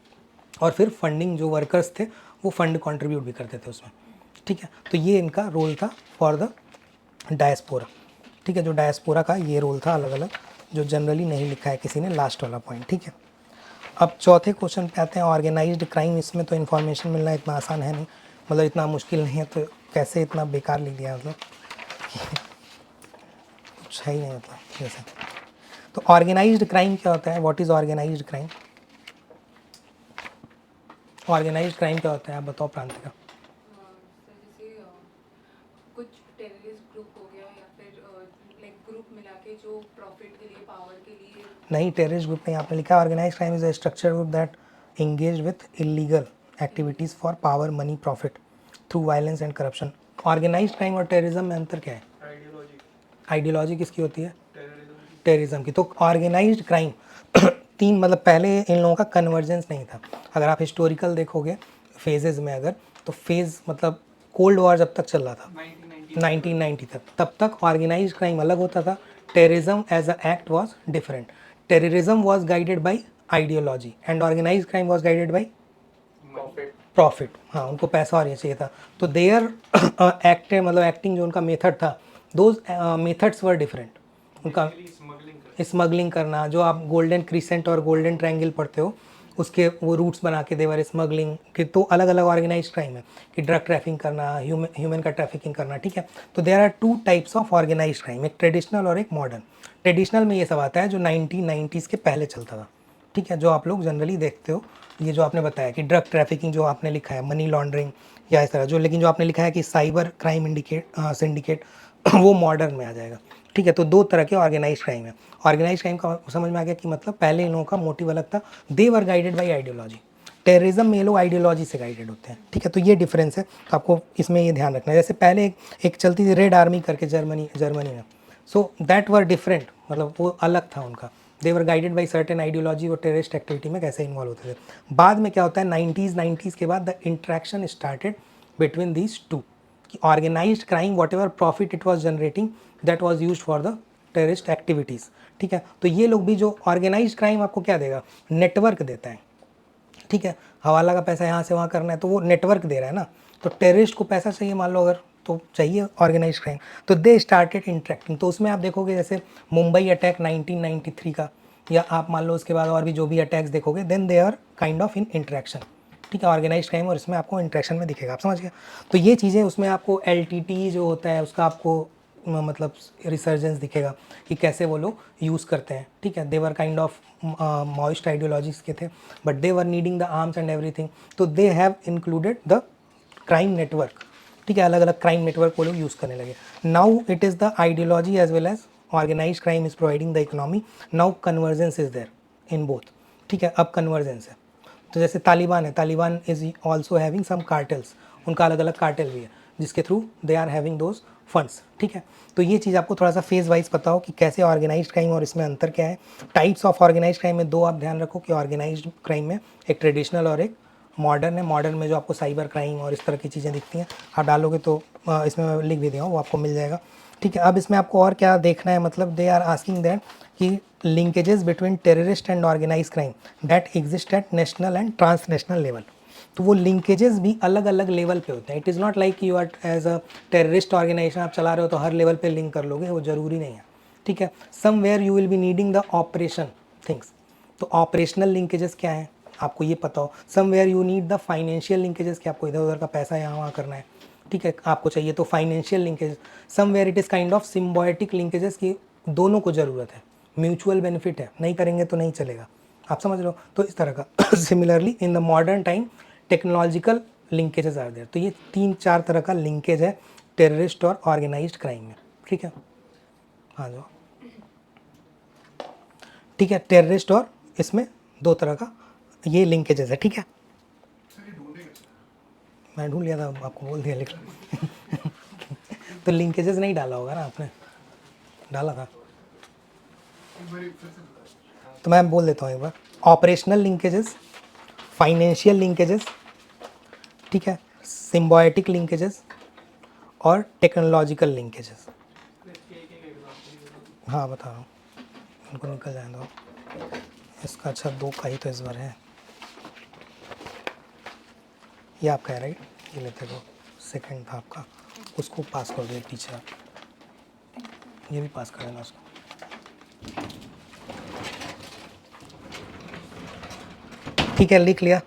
और फिर फंडिंग, जो वर्कर्स थे वो फंड कंट्रीब्यूट भी करते थे उसमें, ठीक है। तो ये इनका रोल था फॉर द डायस्पोरा, ठीक है। जो डायस्पोरा का ये रोल था अलग अलग, जो जनरली नहीं लिखा है किसी ने, लास्ट वाला पॉइंट, ठीक है। अब चौथे क्वेश्चन पे आते हैं, ऑर्गेनाइज्ड क्राइम। इसमें तो इन्फॉर्मेशन मिलना इतना आसान है नहीं, मतलब इतना मुश्किल नहीं है, तो कैसे इतना बेकार लिख दिया, मतलब कुछ है ही नहीं, मतलब जैसे तो ऑर्गेनाइज्ड क्राइम क्या होता है? What is organized crime? Organized crime क्या होता है, आप बताओ प्रांतिका। सर जैसे कुछ टेररिस्ट ग्रुप हो गया या फिर लाइक ग्रुप मिला के जो प्रॉफिट के लिए पावर के लिए नहीं, टेररिस्ट ग्रुप नहीं, आपने लिखा organize crime is a structure group that engage with illegal activities for power, money, profit through violence and corruption. Organize crime और टेररिज्म में अंतर क्या है? आइडियोलॉजी आइडियोलॉजी किसकी होती है? टेररिज्म टेररिज्म की। तो ऑर्गेनाइज्ड क्राइम तीन, मतलब पहले इन लोगों का कन्वर्जेंस नहीं था। अगर आप हिस्टोरिकल देखोगे फेजेस में, अगर तो फेज़ मतलब कोल्ड वॉर जब तक चल रहा था 1990 तक, तब तक ऑर्गेनाइज क्राइम अलग होता था, terrorism as a act was different. Terrorism was guided by ideology and organize crime was guided by profit. Profit. हाँ, उनको पैसा और ये चाहिए था। तो देयर एक्ट मतलब एक्टिंग जो उनका मेथड था, दोज मेथड्स वर डिफरेंट। उनका स्मगलिंग करना, जो आप गोल्डन क्रिसेंट और गोल्डन ट्रायंगल पढ़ते हो उसके वो रूट्स बना के देवर स्मगलिंग के, तो अलग अलग ऑर्गेनाइज क्राइम है कि ड्रग ट्रैफिकिंग करना, ह्यूमन का ट्रैफिकिंग करना, ठीक है। तो there are two types of organize crime, एक ट्रेडिशनल और एक मॉडर्न। ट्रेडिशनल में ये सब आता है जो 1990s के पहले चलता था, ठीक है, जो आप लोग जनरली देखते हो। ये जो आपने बताया कि ड्रग ट्रैफिकिंग जो आपने लिखा है, मनी लॉन्ड्रिंग या इस तरह जो, लेकिन जो आपने लिखा है कि साइबर क्राइम सिंडिकेट वो मॉडर्न में आ जाएगा, ठीक है। तो दो तरह के ऑर्गेनाइज क्राइम है। ऑर्गेनाइज क्राइम का समझ में आ गया कि मतलब पहले इन लोगों का मोटिव अलग था, दे वर गाइडेड बाई आइडियोलॉजी। टेररिज्म में ये लोग आइडियोलॉजी से गाइडेड होते हैं, ठीक है। तो ये डिफरेंस है, तो आपको इसमें ये ध्यान रखना है। जैसे पहले एक चलती थी रेड आर्मी करके जर्मनी में, सो दैट वर डिफरेंट, मतलब वो अलग था उनका, दे वर गाइडेड बाई सर्टेन आइडियोलॉजी। वो टेररिस्ट एक्टिविटी में कैसे इन्वॉल्व होते थे। बाद में क्या होता है, 90s के बाद the interaction started between these two, कि organised crime whatever profit it was generating that was use for the terrorist activities, ठीक है। तो ये लोग भी, जो ऑर्गेनाइज्ड क्राइम आपको क्या देगा, नेटवर्क देता है, ठीक है। हवाला का पैसा यहाँ से वहाँ करना है तो वो नेटवर्क दे रहा है ना। तो टेररिस्ट को पैसा चाहिए, मान लो अगर, तो चाहिए ऑर्गेनाइज क्राइम, तो दे स्टार्टेड इंटरेक्टिंग। तो उसमें आप देखोगे जैसे मुंबई अटैक 1993 का, या आप मान लो उसके बाद और भी जो भी अटैक्स देखोगे, then they are kind of in interaction, ठीक है, ऑर्गेनाइज क्राइम, और इसमें आपको इंटरेक्शन में दिखेगा, आप समझ गए। तो ये चीज़ें उसमें आपको LTT जो होता है उसका आपको मतलब रिसर्जेंस दिखेगा कि कैसे वो लोग यूज़ करते हैं, ठीक है। They were kind of Maoist ideologies के थे, but they were needing the arms and everything, तो they have included the crime network, ठीक है। अलग अलग क्राइम नेटवर्क वो लोग यूज़ करने लगे। Now it is the ideology as well as organize crime is providing the economy. Now convergence is there in both, ठीक है। अब कन्वर्जेंस है, तो जैसे तालिबान है, Taliban is also having some cartels, उनका अलग अलग कार्टेल भी है जिसके through they are having those funds, ठीक है। तो ये चीज़ आपको थोड़ा सा फेज वाइज पता हो कि कैसे ऑर्गेनाइज्ड क्राइम और इसमें अंतर क्या है। टाइप्स ऑफ ऑर्गेनाइज्ड क्राइम में दो आप ध्यान रखो कि ऑर्गेनाइज्ड क्राइम में एक ट्रेडिशनल और एक मॉडर्न है। मॉडर्न में जो आपको साइबर क्राइम और इस तरह की चीज़ें दिखती हैं, आप डालोगे तो इसमें मैं लिख भी दिया हूँ, वो आपको मिल जाएगा, ठीक है। अब इसमें आपको और क्या देखना है, मतलब दे आर आस्किंग दैट कि linkages between terrorist and organize crime that exist at national and transnational level. तो वो लिंकेजेस भी अलग अलग लेवल पे होते हैं। It is not like you are as a terrorist organization आप चला रहे हो तो हर लेवल पे लिंक कर लोगे, वो ज़रूरी नहीं है, ठीक है। Somewhere you will be needing the operation things. तो ऑपरेशनल लिंकेजेस क्या है आपको ये पता हो। Somewhere you need the financial linkages, कि आपको इधर उधर का पैसा यहाँ वहाँ करना है, ठीक है, आपको चाहिए तो financial linkage. Somewhere it is kind of symbiotic linkages, की दोनों को ज़रूरत है, म्यूचुअल बेनिफिट है, नहीं करेंगे तो नहीं चलेगा, आप समझ लो। तो इस तरह का similarly in the modern time technological linkages are there. तो ये 3-4 तरह का लिंकेज है टेररिस्ट और ऑर्गेनाइज्ड क्राइम में, ठीक है। हाँ जो, ठीक है, टेररिस्ट और इसमें 2 तरह का ये लिंकेजेस है, ठीक है। मैं ढूंढ लिया था, आपको बोल दिया लिख लो। तो लिंकेजेस नहीं डाला होगा ना आपने, डाला था तो मैं बोल देता हूँ एक बार। ऑपरेशनल लिंकेजेस, फाइनेंशियल लिंकेजेस, ठीक है, सिम्बायोटिक लिंकेजेस और टेक्नोलॉजिकल लिंकेजेस। हाँ बता रहा हूँ, उनको निकल जाए दो। इसका अच्छा 2 का ही तो इस बार है, ये आपका है राइट, ये लेते दो। सेकंड था आपका, उसको पास कर दो एक टीचर, ये भी पास कर देना उसको। ठीक है, लिख लिया।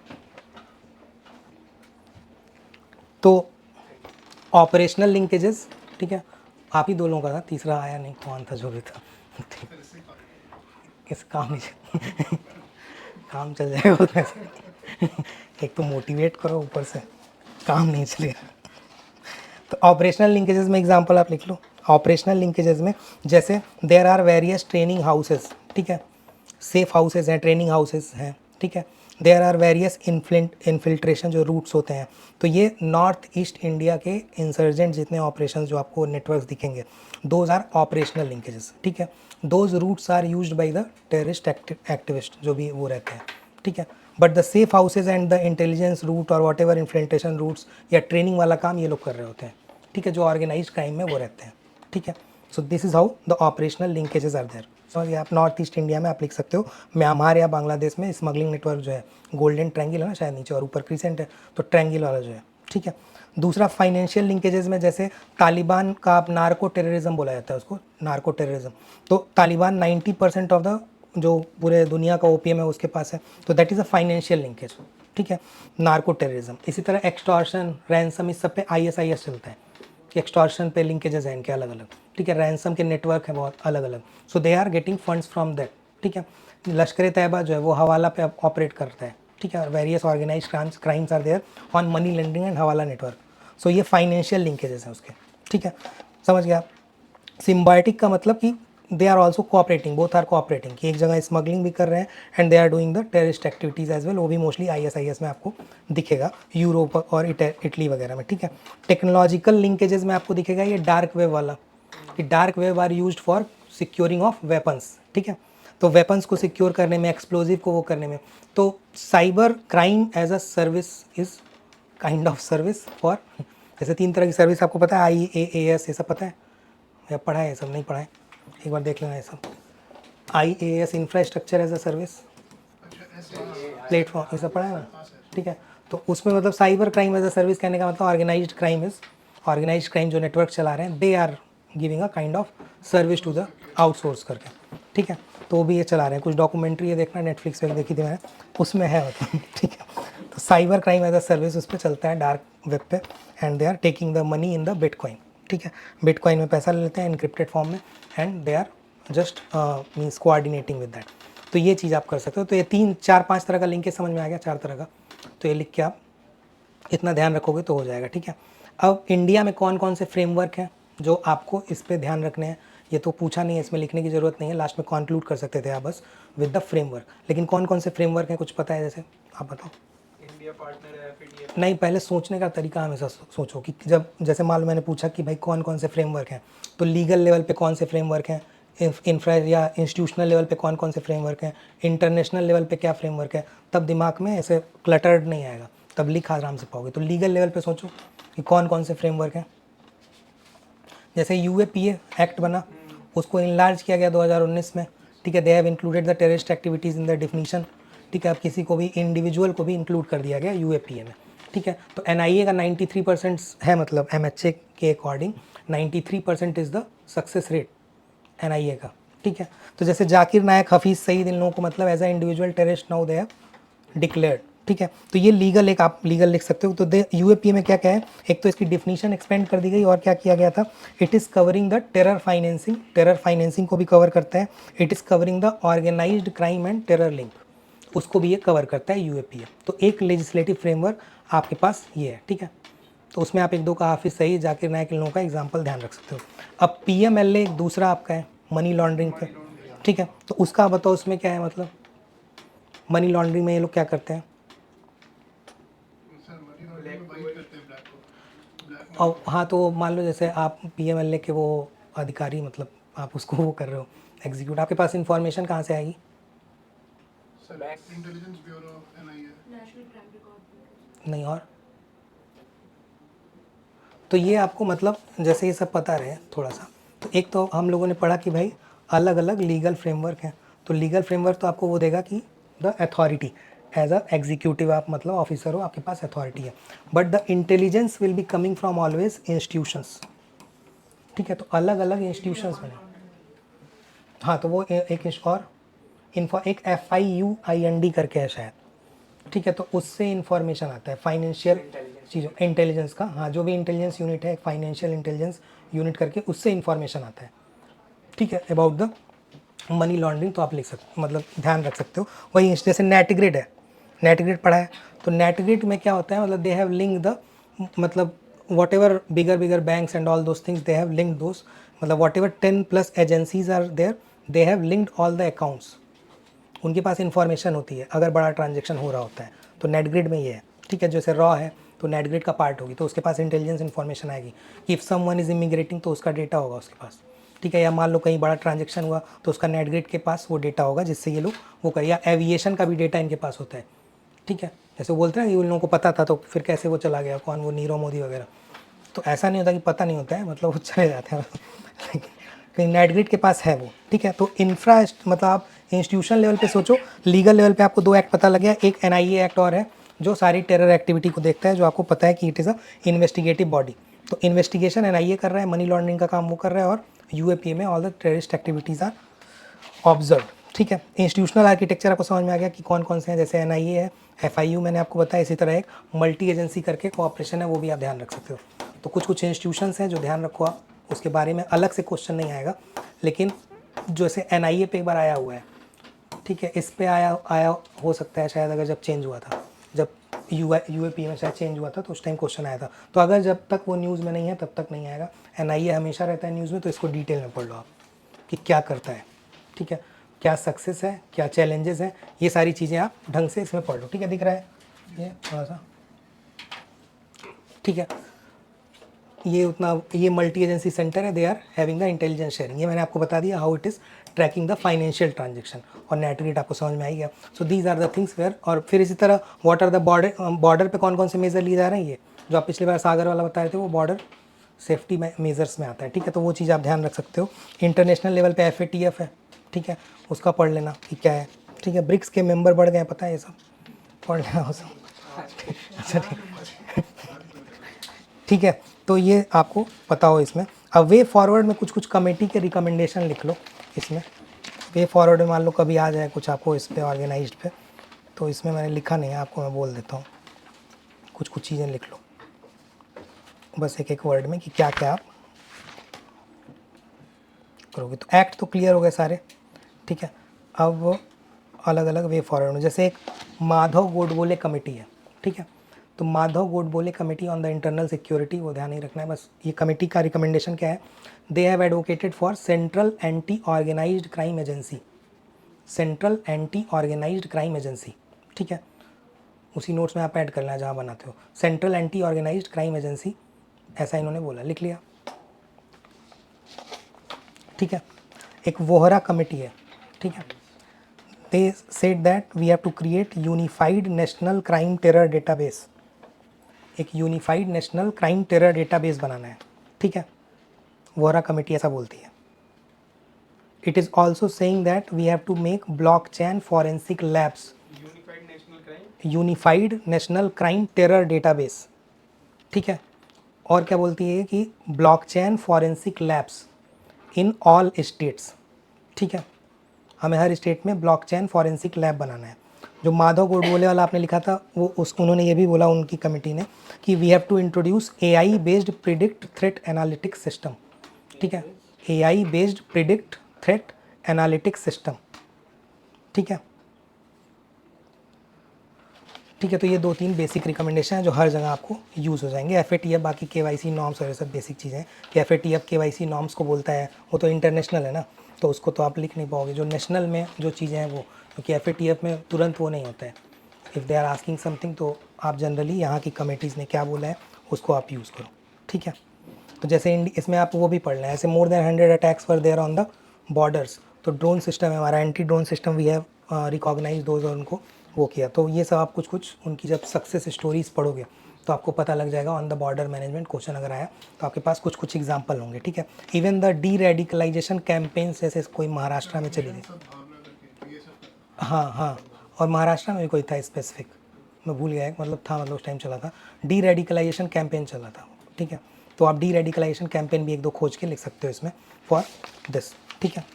तो ऑपरेशनल लिंकेजेस, ठीक है, आप ही 2 लोगों का था, तीसरा आया नहीं, कौन था जो भी था। इस काम नहीं चल काम चल जाएगा उसमें से। एक तो मोटिवेट करो, ऊपर से काम नहीं चलेगा। तो ऑपरेशनल लिंकेजेस में एग्जांपल आप लिख लो। ऑपरेशनल लिंकेजेस में जैसे there are various training houses, ठीक है, सेफ हाउसेस हैं, ट्रेनिंग हाउसेस हैं, ठीक है। देयर आर वेरियस इन्फिल्ट्रेशन जो रूट्स होते हैं। तो ये नॉर्थ ईस्ट इंडिया के इंसर्जेंट जितने ऑपरेशन जो आपको नेटवर्क्स दिखेंगे, दोज आर ऑपरेशनल लिंकेजेस, ठीक है। Those routes are used by the terrorist activist जो भी वो रहते हैं, ठीक है। But the safe houses and the intelligence route और वॉट एवर इन्फिल्ट्रेशन रूट्स या ट्रेनिंग वाला काम ये लोग कर रहे होते हैं, ठीक है, जो ऑर्गेनाइज क्राइम में वो रहते हैं, ठीक है। So this is how the operational linkages are there. समझिए आप नॉर्थ ईस्ट इंडिया में आप लिख सकते हो, म्यांमार या बांग्लादेश में स्मगलिंग नेटवर्क जो है गोल्डन ट्रायंगल है ना शायद नीचे और ऊपर क्रिसेंट है, तो ट्रायंगल वाला जो है, ठीक है। दूसरा फाइनेंशियल लिंकेजेस में जैसे तालिबान का आप नार्को टेररिज्म बोला जाता है उसको, नार्को टेररिज्म। तो तालिबान 90% ऑफ द जो पूरे दुनिया का ओपीएम है उसके पास है, तो that is a financial linkage, ठीक है, नार्को टेररिज्म। इसी तरह एक्सटॉर्शन, रैंसम, इस सब पे ISIS चलता है कि एक्सटॉर्शन पे लिंकेजेस हैं इनके अलग अलग, ठीक है। रैंसम के नेटवर्क हैं बहुत अलग अलग, so they are getting funds from that, ठीक है। लश्कर तैयबा जो है वो हवाला पे ऑपरेट करता है, ठीक है, और various organize crimes are there on money lending and hawala network. सो ये फाइनेंशियल लिंकेजेस हैं उसके, ठीक है, समझ गया। सिम्बायोटिक का मतलब कि they are also cooperating, both are cooperating, कि एक जगह स्मगलिंग भी कर रहे हैं and they are doing the terrorist activities as well. वो भी मोस्टली ISIS में आपको दिखेगा, यूरोप और इटली वगैरह में, ठीक है। टेक्नोलॉजिकल लिंकेजेस में आपको दिखेगा ये डार्क वेब वाला, कि dark web are used for securing of weapons, ठीक है। तो वेपन्स को सिक्योर करने में, एक्सप्लोजिव को वो करने में, तो cyber crime as a service is kind of service for, जैसे 3 तरह की सर्विस आपको पता है, IaaS ये सब पता है या पढ़ा है, ये सब नहीं पढ़ा है, एक बार देख लेना ये सब। IaaS infrastructure as a service platform, ये सब पढ़ा है ना, ठीक है। तो उसमें मतलब cyber crime as a service कहने का मतलब organized crime is, organized crime जो नेटवर्क चला रहे हैं, they are giving a kind of service to the outsource करके, ठीक है। तो वो भी ये चला रहे हैं, कुछ डॉक्यूमेंट्री ये देखना नेटफ्लिक्स पे देखी थी मैंने, उसमें है मतलब, ठीक है। तो cyber crime as a service उस पर चलता है डार्क वेब पे, and they are taking the money in the bitcoin, ठीक है। बिटकॉइन में पैसा ले लेते हैं इनक्रिप्टेड फॉर्म में, and they are just means coordinating with that. तो ये चीज़ आप कर सकते हो। तो ये 3 4 5 तरह का लिंकेज समझ में आ गया, 4 तरह का। तो ये लिख के आप इतना ध्यान रखोगे तो हो जाएगा, ठीक है। अब इंडिया में कौन कौन से फ्रेमवर्क हैं जो आपको इस पर ध्यान रखने हैं, ये तो पूछा नहीं है, इसमें लिखने की ज़रूरत नहीं है, लास्ट में कंक्लूड कर सकते थे आप बस विद द फ्रेमवर्क। लेकिन कौन कौन से फ्रेमवर्क हैं कुछ पता है, जैसे आप बताओ। इंडिया पार्टनर है FATF। नहीं, पहले सोचने का तरीका हमेशा सोचो कि जब जैसे मान लो मैंने पूछा कि भाई कौन कौन से फ्रेमवर्क हैं, तो लीगल लेवल पे कौन से फ्रेमवर्क हैं, इंफ्रा या इंस्टीट्यूशनल लेवल पे कौन कौन से फ्रेमवर्क हैं, इंटरनेशनल लेवल पे क्या फ्रेमवर्क है, तब दिमाग में ऐसे क्लटर्ड नहीं आएगा, तब लिख आराम से पाओगे। तो लीगल लेवल पे सोचो कि कौन कौन से फ्रेमवर्क हैं। जैसे UAPA एक्ट बना, उसको इनलार्ज किया गया 2019 में, ठीक है। They have included the terrorist activities in the definition, ठीक है। अब किसी को भी इंडिविजुअल को भी इंक्लूड कर दिया गया UAPA में, ठीक है। तो NIA का 93% है, मतलब MHA के according 93% is the success rate NIA का, ठीक है। तो जैसे जाकिर नायक, हफीज़ सईद, इन लोगों को मतलब as a individual terrorist now they have declared, ठीक है। तो ये लीगल, एक आप लीगल लिख सकते हो। तो UAPA में क्या क्या है, एक तो इसकी डिफिनीशन एक्सपेंड कर दी गई, और क्या किया गया था, it is covering the terror financing, terror financing को भी कवर करता है। It is covering the organised crime and terror link, उसको भी ये कवर करता है UAPA। तो एक लेजिस्लेटिव फ्रेमवर्क आपके पास ये है, ठीक है। तो उसमें आप 1-2 का हाफिज़ सईद, जाकिर नायक, इन लोगों का एग्जाम्पल ध्यान रख सकते हो। अब PMLA एक दूसरा आपका है, मनी लॉन्ड्रिंग पे, ठीक है। तो उसका बताओ उसमें क्या है, मतलब मनी लॉन्ड्रिंग में ये लोग क्या करते हैं। सर मनी लॉन्ड्रिंग में वाइट करते हैं ब्लैक को, ब्लैक और हाँ, तो मान लो जैसे आप PMLA के वो अधिकारी, मतलब आप उसको वो कर रहे हो एग्जीक्यूट, आपके पास इंफॉर्मेशन कहाँ से आएगी, sir intelligence bureau NIA। National crime record. नहीं और। तो ये आपको मतलब जैसे ये सब पता रहे थोड़ा सा, तो एक तो हम लोगों ने पढ़ा कि भाई अलग अलग लीगल फ्रेमवर्क हैं। तो लीगल फ्रेमवर्क तो आपको वो देगा कि the authority as a executive, आप मतलब ऑफिसर हो, आपके पास अथॉरिटी है, but the intelligence will be coming from always institutions, ठीक है। तो अलग अलग इंस्टीट्यूशंस बने, हाँ। तो वो एक और एक FIUIND करके है शायद, ठीक है। तो उससे इंफॉर्मेशन आता है फाइनेंशियल चीज़ों, इंटेलिजेंस का, हाँ, जो भी इंटेलिजेंस यूनिट है, फाइनेंशियल इंटेलिजेंस यूनिट करके उससे इंफॉर्मेशन आता है, ठीक है, अबाउट द मनी लॉन्ड्रिंग तो आप लिख सकते, मतलब ध्यान रख सकते हो। वही जैसे नेट ग्रिड है, नेट ग्रिड पढ़ा है, तो नेट ग्रिड में क्या होता है, मतलब दे हैव लिंक द, मतलब what ever bigger banks and all those things they have link those, मतलब वॉट एवर 10+ agencies are there, they have linked all the accounts. उनके पास इन्फॉर्मेशन होती है अगर बड़ा ट्रांजेक्शन हो रहा होता है, तो नेट ग्रिड में ये है, ठीक है। जैसे रॉ है तो नेट ग्रिड का पार्ट होगी, तो उसके पास इंटेलिजेंस इन्फॉर्मेशन आएगी। इफ़ समवन इज इमिग्रेटिंग तो उसका डेटा होगा उसके पास, ठीक है। या मान लो कहीं बड़ा ट्रांजेक्शन हुआ तो उसका नेट ग्रिड के पास वो डेटा होगा, जिससे ये लोग वो कर, या एविएशन का भी डेटा इनके पास होता है, ठीक है। जैसे बोलते हैं ना, ये उन लोगों को पता था तो फिर कैसे वो चला गया, कौन, वो नीरव मोदी वगैरह, तो ऐसा नहीं होता कि पता नहीं होता है, मतलब वो चले जाते हैं कहीं नेट ग्रिड के पास है वो, ठीक है। तो इंफ्रा, मतलब आप इंस्टीट्यूशन लेवल पे सोचो, लीगल लेवल पे आपको 2 एक्ट पता लग गया। एक NIA एक्ट और है जो सारी टेरर एक्टिविटी को देखता है, जो आपको पता है कि it is a investigative body. तो इन्वेस्टिगेशन NIA कर रहा है, मनी लॉन्ड्रिंग का काम वो कर रहा है, और UAPA में all the terrorist activities are observe, ठीक है। इंस्टीट्यूशनल आर्किटेक्चर आपको समझ में आ गया कि कौन कौन से हैं, जैसे NIA है, FIU मैंने आपको बताया, इसी तरह एक मल्टी एजेंसी करके कोऑपरेशन है, वो भी आप ध्यान रख सकते हो। तो कुछ कुछ इंस्टीट्यूशंस हैं जो ध्यान रखो आप, उसके बारे में अलग से क्वेश्चन नहीं आएगा, लेकिन जैसे NIA पे एक बार आया हुआ है, ठीक है, इस पे आया हो सकता है शायद, अगर जब चेंज हुआ था, जब UAPA में शायद चेंज हुआ था तो उस टाइम क्वेश्चन आया था। तो अगर जब तक वो न्यूज़ में नहीं है तब तक नहीं आएगा। NIA हमेशा रहता है न्यूज़ में, तो इसको डिटेल में पढ़ लो आप कि क्या करता है, ठीक है, क्या सक्सेस है, क्या चैलेंजेस हैं, ये सारी चीज़ें आप ढंग से इसमें पढ़ लो, ठीक है। दिख रहा है ये थोड़ा सा, ठीक है। ये उतना, ये मल्टी एजेंसी सेंटर है, they are having the intelligence sharing, ये मैंने आपको बता दिया how it is tracking the financial transaction, और नेट ग्रिड आपको समझ में आई गया। So these are the things where, और फिर इसी तरह व्हाट आर द बॉर्डर पे कौन कौन से मेजर लिए जा रहे हैं, ये जो आप पिछली बार सागर वाला बता रहे थे, वो बॉर्डर सेफ्टी मेजर्स में आता है, ठीक है। तो वो चीज़ आप ध्यान रख सकते हो। इंटरनेशनल लेवल पे FATF है, ठीक है, उसका पढ़ लेना कि क्या है, ठीक है। ब्रिक्स के मेंबर बढ़ गए, पता है, ये सब पढ़ लेना वो सब, अच्छा ठीक है। तो ये आपको पता हो इसमें। अब वे फॉरवर्ड में कुछ कुछ कमेटी के रिकमेंडेशन लिख लो इसमें। वे फॉरवर्ड में मान लो कभी आ जाए कुछ आपको इस पे ऑर्गेनाइज्ड पे, तो इसमें मैंने लिखा नहीं है, आपको मैं बोल देता हूँ, कुछ कुछ चीज़ें लिख लो बस एक एक वर्ड में कि क्या क्या आप करोगे। तो एक्ट तो क्लियर हो गए सारे, ठीक है। अब अलग अलग वे फॉरवर्ड में, जैसे एक माधव गोडबोले कमेटी है, ठीक है। तो Madhav Godbole committee on the internal security, वो ध्यान नहीं रखना है बस। ये कमेटी का रिकमेंडेशन क्या है, they have advocated for central anti organised crime agency, central anti organised crime agency, ठीक है। उसी नोट्स में आप ऐड कर लेना जहाँ बनाते हो, central anti organised crime agency, ऐसा इन्होंने बोला, लिख लिया, ठीक है। एक वोहरा कमेटी है, ठीक है। They said that we have to create unified national crime terror database, एक unified national crime terror database बनाना है, ठीक है। वोहरा कमेटी ऐसा बोलती है। It is also saying that we have to make blockchain forensic labs, unified national crime terror database, ठीक है। और क्या बोलती है कि blockchain forensic labs in all states, ठीक है। हमें हर स्टेट में ब्लॉकचेन फॉरेंसिक लैब बनाना है। जो माधव गोडबोले वाला आपने लिखा था, वो उन्होंने ये भी बोला, उनकी कमेटी ने, कि we have to introduce AI based predict threat analytics system, ठीक है। AI based predict threat analytics system, ठीक है, ठीक है। तो ये 2-3 बेसिक रिकमेंडेशन है जो हर जगह आपको यूज़ हो जाएंगे। FATF बाकी KYC नॉर्म्स और ये सब बेसिक चीज़ें हैं कि FATF KYC नॉर्म्स को बोलता है, वो तो इंटरनेशनल है ना, तो उसको तो आप लिख नहीं पाओगे। जो नेशनल में जो चीज़ें हैं वो, क्योंकि FATF में तुरंत वो नहीं होता है। If they are asking something, तो आप जनरली यहाँ की कमेटीज़ ने क्या बोला है उसको आप यूज़ करो, ठीक है। तो जैसे इसमें आप वो भी पढ़ लें, ऐसे more than 100 attacks were there on the borders, तो ड्रोन सिस्टम है हमारा, anti drone system we have recognise those, और उनको वो किया। तो ये सब आप कुछ कुछ उनकी जब सक्सेस स्टोरीज़ पढ़ोगे तो आपको पता लग जाएगा। On the border management question अगर आया तो आपके पास कुछ कुछ एग्जांपल होंगे, ठीक है। Even the deradicalisation campaigns, जैसे कोई महाराष्ट्र में चली गई, हाँ हाँ, और महाराष्ट्र में भी कोई था स्पेसिफिक, मैं भूल गया, मतलब था, मतलब उस टाइम चला था, डी रेडिकलाइजेशन कैंपेन चला था, ठीक है। तो आप डी रेडिकलाइजेशन कैंपेन भी 1-2 खोज के लिख सकते हो इसमें फॉर दिस, ठीक है।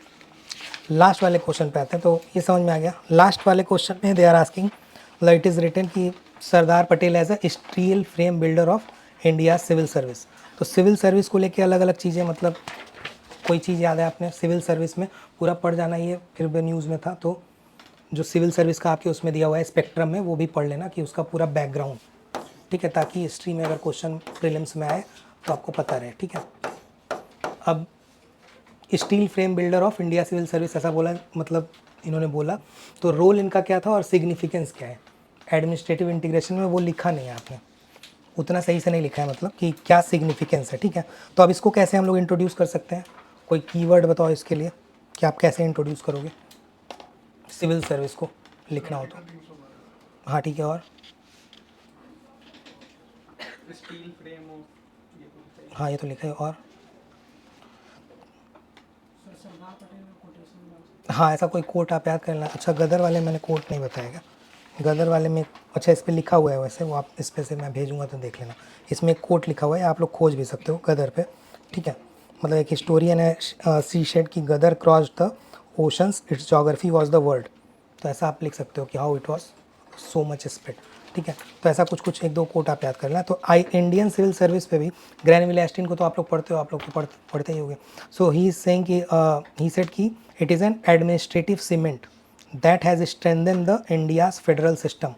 लास्ट वाले क्वेश्चन पे आते हैं, तो ये समझ में आ गया। लास्ट वाले क्वेश्चन में they are asking, it is written कि Sardar Patel as a steel frame builder of India civil service. तो सिविल सर्विस को लेके अलग अलग चीज़ें, मतलब कोई चीज़ याद है आपने सिविल सर्विस में पूरा पढ़ जाना, ये फिर भी न्यूज़ में था, तो जो सिविल सर्विस का आपके उसमें दिया हुआ है स्पेक्ट्रम में, वो भी पढ़ लेना कि उसका पूरा बैकग्राउंड, ठीक है, ताकि हिस्ट्री में अगर क्वेश्चन प्रीलिम्स में आए तो आपको पता रहे, ठीक है। अब steel frame builder of India civil service ऐसा बोला, मतलब इन्होंने बोला, तो रोल इनका क्या था और सिग्निफिकेंस क्या है। एडमिनिस्ट्रेटिव इंटीग्रेशन में वो लिखा नहीं है आपने, उतना सही से नहीं लिखा है, मतलब कि क्या सिग्निफिकेंस है, ठीक है। तो अब इसको कैसे हम लोग इंट्रोड्यूस कर सकते हैं, कोई कीवर्ड बताओ इसके लिए कि आप कैसे इंट्रोड्यूस करोगे सिविल सर्विस को लिखना हो तो। हाँ ठीक है, और स्टील फ्रेम ऑफ ये कुछ है। हाँ ये तो लिखा है, और सर सरदार पटेल में कोटेशन डाल सकते हाँ ऐसा कोई कोट आप याद कर लेना। अच्छा गदर वाले मैंने कोट नहीं बताएगा, गदर वाले में अच्छा इस पर लिखा हुआ है वैसे, वो आप इस पे से मैं भेजूंगा तो देख लेना, इसमें एक कोट लिखा हुआ है, आप लोग खोज भी सकते हो गदर पे, ठीक है। मतलब एक हिस्टोरियन है, सी शेड की Ghadar cross the oceans, it's geography was the world, तो ऐसा आप लिख सकते हो कि how it was so much spread, ठीक है। तो ऐसा कुछ कुछ एक दो कोट आप याद कर लेना। तो इंडियन सिविल सर्विस पे भी ग्रैनविले एस्टिन को तो आप लोग पढ़ते हो, आप लोग तो पढ़ते ही होंगे। सो ही इज सेइंग कि ही सेड कि it is an administrative cement that has strengthen the India's federal system,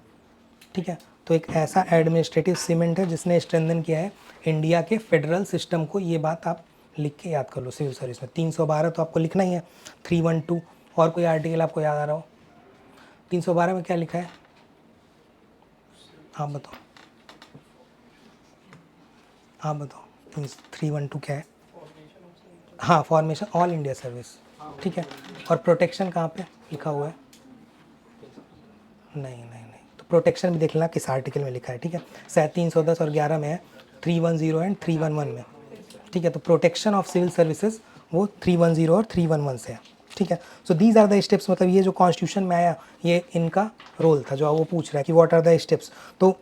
ठीक है। तो एक ऐसा एडमिनिस्ट्रेटिव सीमेंट है जिसने स्ट्रेंथन किया है इंडिया के फेडरल सिस्टम को। ये बात आप लिख के याद कर लो सिविल सर्विस में। 312 तो आपको लिखना ही है, 312 और कोई आर्टिकल आपको याद आ रहा हो। 312 में क्या लिखा है आप बताओ, आप बताओ 312 क्या है। हाँ फॉर्मेशन ऑल इंडिया सर्विस, ठीक है। और प्रोटेक्शन कहाँ पे लिखा हुआ है, नहीं नहीं नहीं, तो प्रोटेक्शन भी देख लेना किस आर्टिकल में लिखा है, ठीक है। शायद 310 और 11 में है, 310 एंड 311 में, ठीक है। तो प्रोटेक्शन ऑफ सिविल सर्विसेज वो 310 और 311 से है, ठीक है। So these are the steps, मतलब ये जो कॉन्स्टिट्यूशन में आया ये इनका रोल था, जो वो पूछ रहा है कि व्हाट आर द स्टेप्स। तो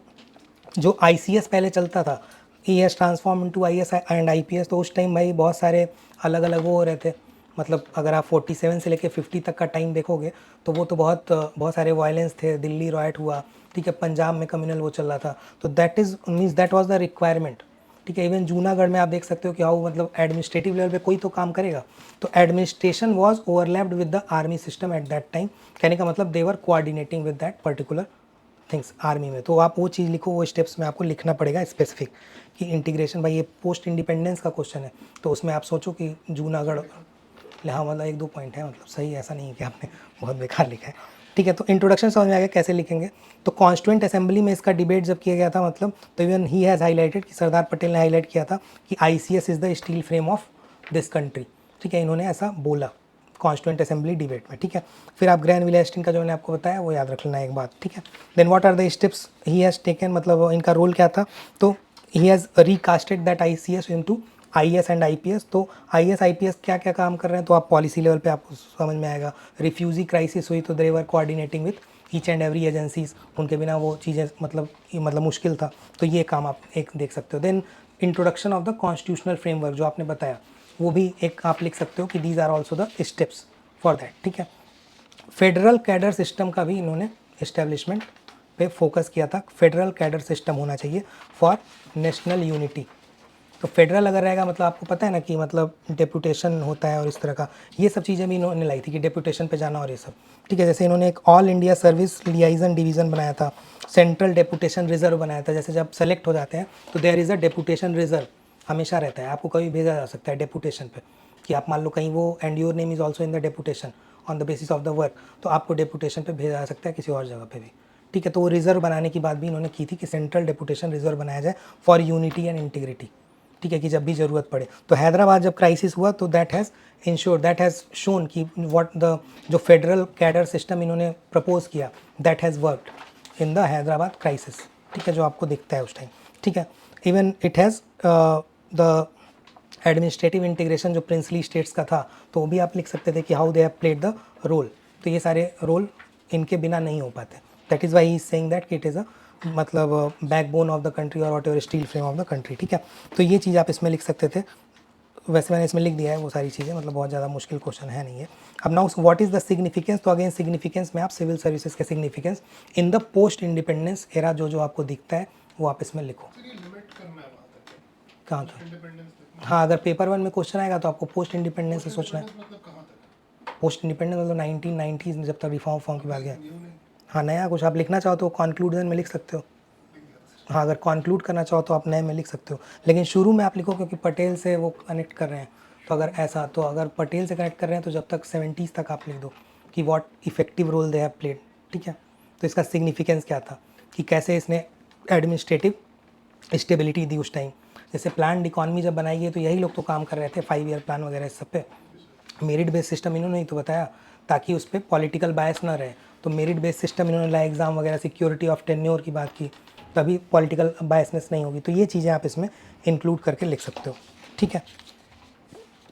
जो ICS पहले चलता था, he has transform into IS and IPS, तो उस टाइम भाई बहुत सारे अलग अलग वो हो रहे थे, मतलब अगर आप 47 से लेके 50 तक का टाइम देखोगे तो वो तो बहुत सारे वायलेंस थे, दिल्ली रॉयट हुआ, ठीक है, पंजाब में कम्युनल वो चल रहा था, तो that is means that was the requirement, ठीक है। इवन जूनागढ़ में आप देख सकते हो कि हाउ मतलब एडमिनिस्ट्रेटिव लेवल पे कोई तो काम करेगा, तो administration was overlapped with the army system at that time, कहने का मतलब they were coordinating with that particular things army में। तो आप वो चीज़ लिखो, वो स्टेप्स में आपको लिखना पड़ेगा स्पेसिफिक कि इंटीग्रेशन, भाई ये पोस्ट इंडिपेंडेंस का क्वेश्चन है, तो उसमें आप सोचो कि जूनागढ़, हाँ मतलब एक दो पॉइंट है, मतलब सही, ऐसा नहीं है कि आपने बहुत बेकार लिखा है, ठीक है। तो इंट्रोडक्शन समझ में आ गया कैसे लिखेंगे। तो कॉन्स्टिट्यूएंट असेंबली में इसका डिबेट जब किया गया था, मतलब तो इवन ही हैज़ हाईलाइटेड कि सरदार पटेल ने हाईलाइट किया था कि ICS is the steel frame of this country, ठीक है, इन्होंने ऐसा बोला कॉन्स्टिट्यूएंट असेंबली डिबेट में, ठीक है। फिर आप ग्रैनविले एस्टिन का जो मैंने आपको बताया वो याद रख लेना एक बात, ठीक है। Then what are the steps he has taken, मतलब इनका रोल क्या था, तो he has recasted that ICS into IS and IPS। तो IS IPS क्या क्या काम कर रहे हैं, तो आप पॉलिसी लेवल पे आपको समझ में आएगा। रिफ्यूजी क्राइसिस हुई तो they were coordinating with each and every agencies, उनके बिना वो चीज़ें मतलब मुश्किल था, तो ये काम आप एक देख सकते हो। Then introduction of the constitutional framework जो आपने बताया, वो भी एक आप लिख सकते हो कि these are also the steps for that, ठीक है। फेडरल कैडर सिस्टम का भी इन्होंने इस्टेब्लिशमेंट पे फोकस किया था, फेडरल कैडर सिस्टम होना चाहिए फॉर नेशनल यूनिटी। तो फेडरल अगर रहेगा, मतलब आपको पता है ना कि मतलब डेपुटेशन होता है और इस तरह का, ये सब चीज़ें भी इन्होंने लाई थी कि डेपुटेशन पे जाना और ये सब, ठीक है। जैसे इन्होंने एक ऑल इंडिया सर्विस लियाइजन डिवीज़न बनाया था, सेंट्रल डेपुटेशन रिजर्व बनाया था, जैसे जब सेलेक्ट हो जाते हैं तो there is a deputation reserve हमेशा रहता है, आपको कभी भेजा जा सकता है डेपुटेशन पे, कि आप मान लो कहीं वो and your name is also in the deputation on the basis of the work, तो आपको डेपुटेशन पे भेजा जा सकता है किसी और जगह पे भी, ठीक है। तो वो रिजर्व बनाने की बात भी इन्होंने की थी कि सेंट्रल डेपुटेशन रिजर्व बनाया जाए फॉर यूनिटी एंड इंटीग्रिटी, ठीक है, कि जब भी ज़रूरत पड़े। तो हैदराबाद जब क्राइसिस हुआ तो that has ensure, that has shown कि व्हाट द जो फेडरल कैडर सिस्टम इन्होंने प्रपोज किया, that has worked in the Hyderabad crisis, ठीक है, जो आपको दिखता है उस टाइम, ठीक है। Even it has the administrative integration जो प्रिंसली स्टेट्स का था, तो वो भी आप लिख सकते थे कि how they have played the role, तो ये सारे रोल इनके बिना नहीं हो पाते। That is why he is saying that कि इट इज़ अ मतलब बैकबोन ऑफ द कंट्री और whatever steel frame of the country, ठीक है। तो ये चीज़ आप इसमें लिख सकते थे, वैसे मैंने इसमें लिख दिया है वो सारी चीज़ें, मतलब बहुत ज़्यादा मुश्किल क्वेश्चन है नहीं है। अब now what is the significance, तो अगेन सिग्निफिकेंस में आप सिविल सर्विसेज के significance in the post independence era जो जो आपको दिखता है वो आप इसमें लिखो। फिर ये लिमिट करना है वहाँ तक कहाँ था, इंडिपेंडेंस हाँ, अगर पेपर 1 में क्वेश्चन आएगा तो आपको पोस्ट इंडिपेंडेंस से सोचना है। मतलब कहाँ तक है? पोस्ट इंडिपेंडेंस मतलब 1990s में जब तक रिफॉर्म फॉर्म की बात गया। न्यू नहीं हाँ, नया कुछ आप लिखना चाहो तो कंक्लूजन में लिख सकते हो। लिख दिया। हाँ, अगर कंक्लूड करना चाहो तो आप नए में लिख सकते हो, लेकिन शुरू में आप लिखो क्योंकि पटेल से वो कनेक्ट कर रहे हैं। तो अगर ऐसा, तो अगर पटेल से कनेक्ट कर रहे हैं तो जब तक 70s तक आप लिख दो कि what effective role they have played. ठीक है, तो इसका सिग्निफिकेंस क्या था कि कैसे इसने एडमिनिस्ट्रेटिव स्टेबिलिटी दी उस टाइम। जैसे प्लान इकॉनमी जब बनाई गई तो यही लोग तो काम कर रहे थे 5 ईयर प्लान वगैरह इस सब पे। मेरिट बेस्ड सिस्टम इन्होंने ही तो बताया ताकि उस पर पॉलिटिकल बायस ना रहे। तो मेरिट बेस्ड सिस्टम इन्होंने लाया, एग्जाम वगैरह, सिक्योरिटी ऑफ टेन्योर की बात की, तभी पॉलिटिकल बायसनेस नहीं होगी। तो ये चीज़ें आप इसमें इंक्लूड करके लिख सकते हो। ठीक है,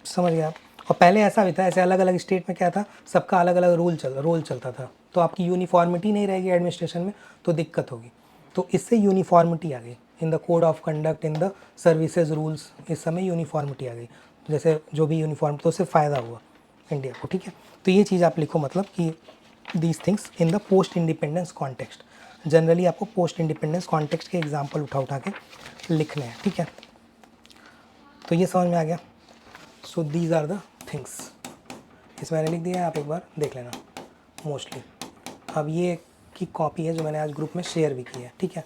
समझ गए आप। और पहले ऐसा भी था, ऐसे अलग अलग स्टेट में क्या था, सबका अलग अलग रोल चलता था, तो आपकी यूनिफॉर्मिटी नहीं रहेगी एडमिनिस्ट्रेशन में, तो दिक्कत होगी। तो इससे यूनिफॉर्मिटी आ गई in the code of conduct, in the services rules, इस समय यूनिफॉर्मिटी आ गई। जैसे जो भी यूनिफॉर्म, तो उससे फ़ायदा हुआ इंडिया को। ठीक है, तो ये चीज़ आप लिखो, मतलब कि these things in the post independence context. Generally आपको पोस्ट इंडिपेंडेंस कॉन्टेक्स्ट के एग्जाम्पल उठा के लिखने हैं। ठीक है, तो ये समझ में आ गया। So these are the things, इसमें मैंने लिख दिया है, आप एक बार देख लेना मोस्टली। अब ये की कॉपी है जो मैंने आज ग्रुप में शेयर भी की है। ठीक है,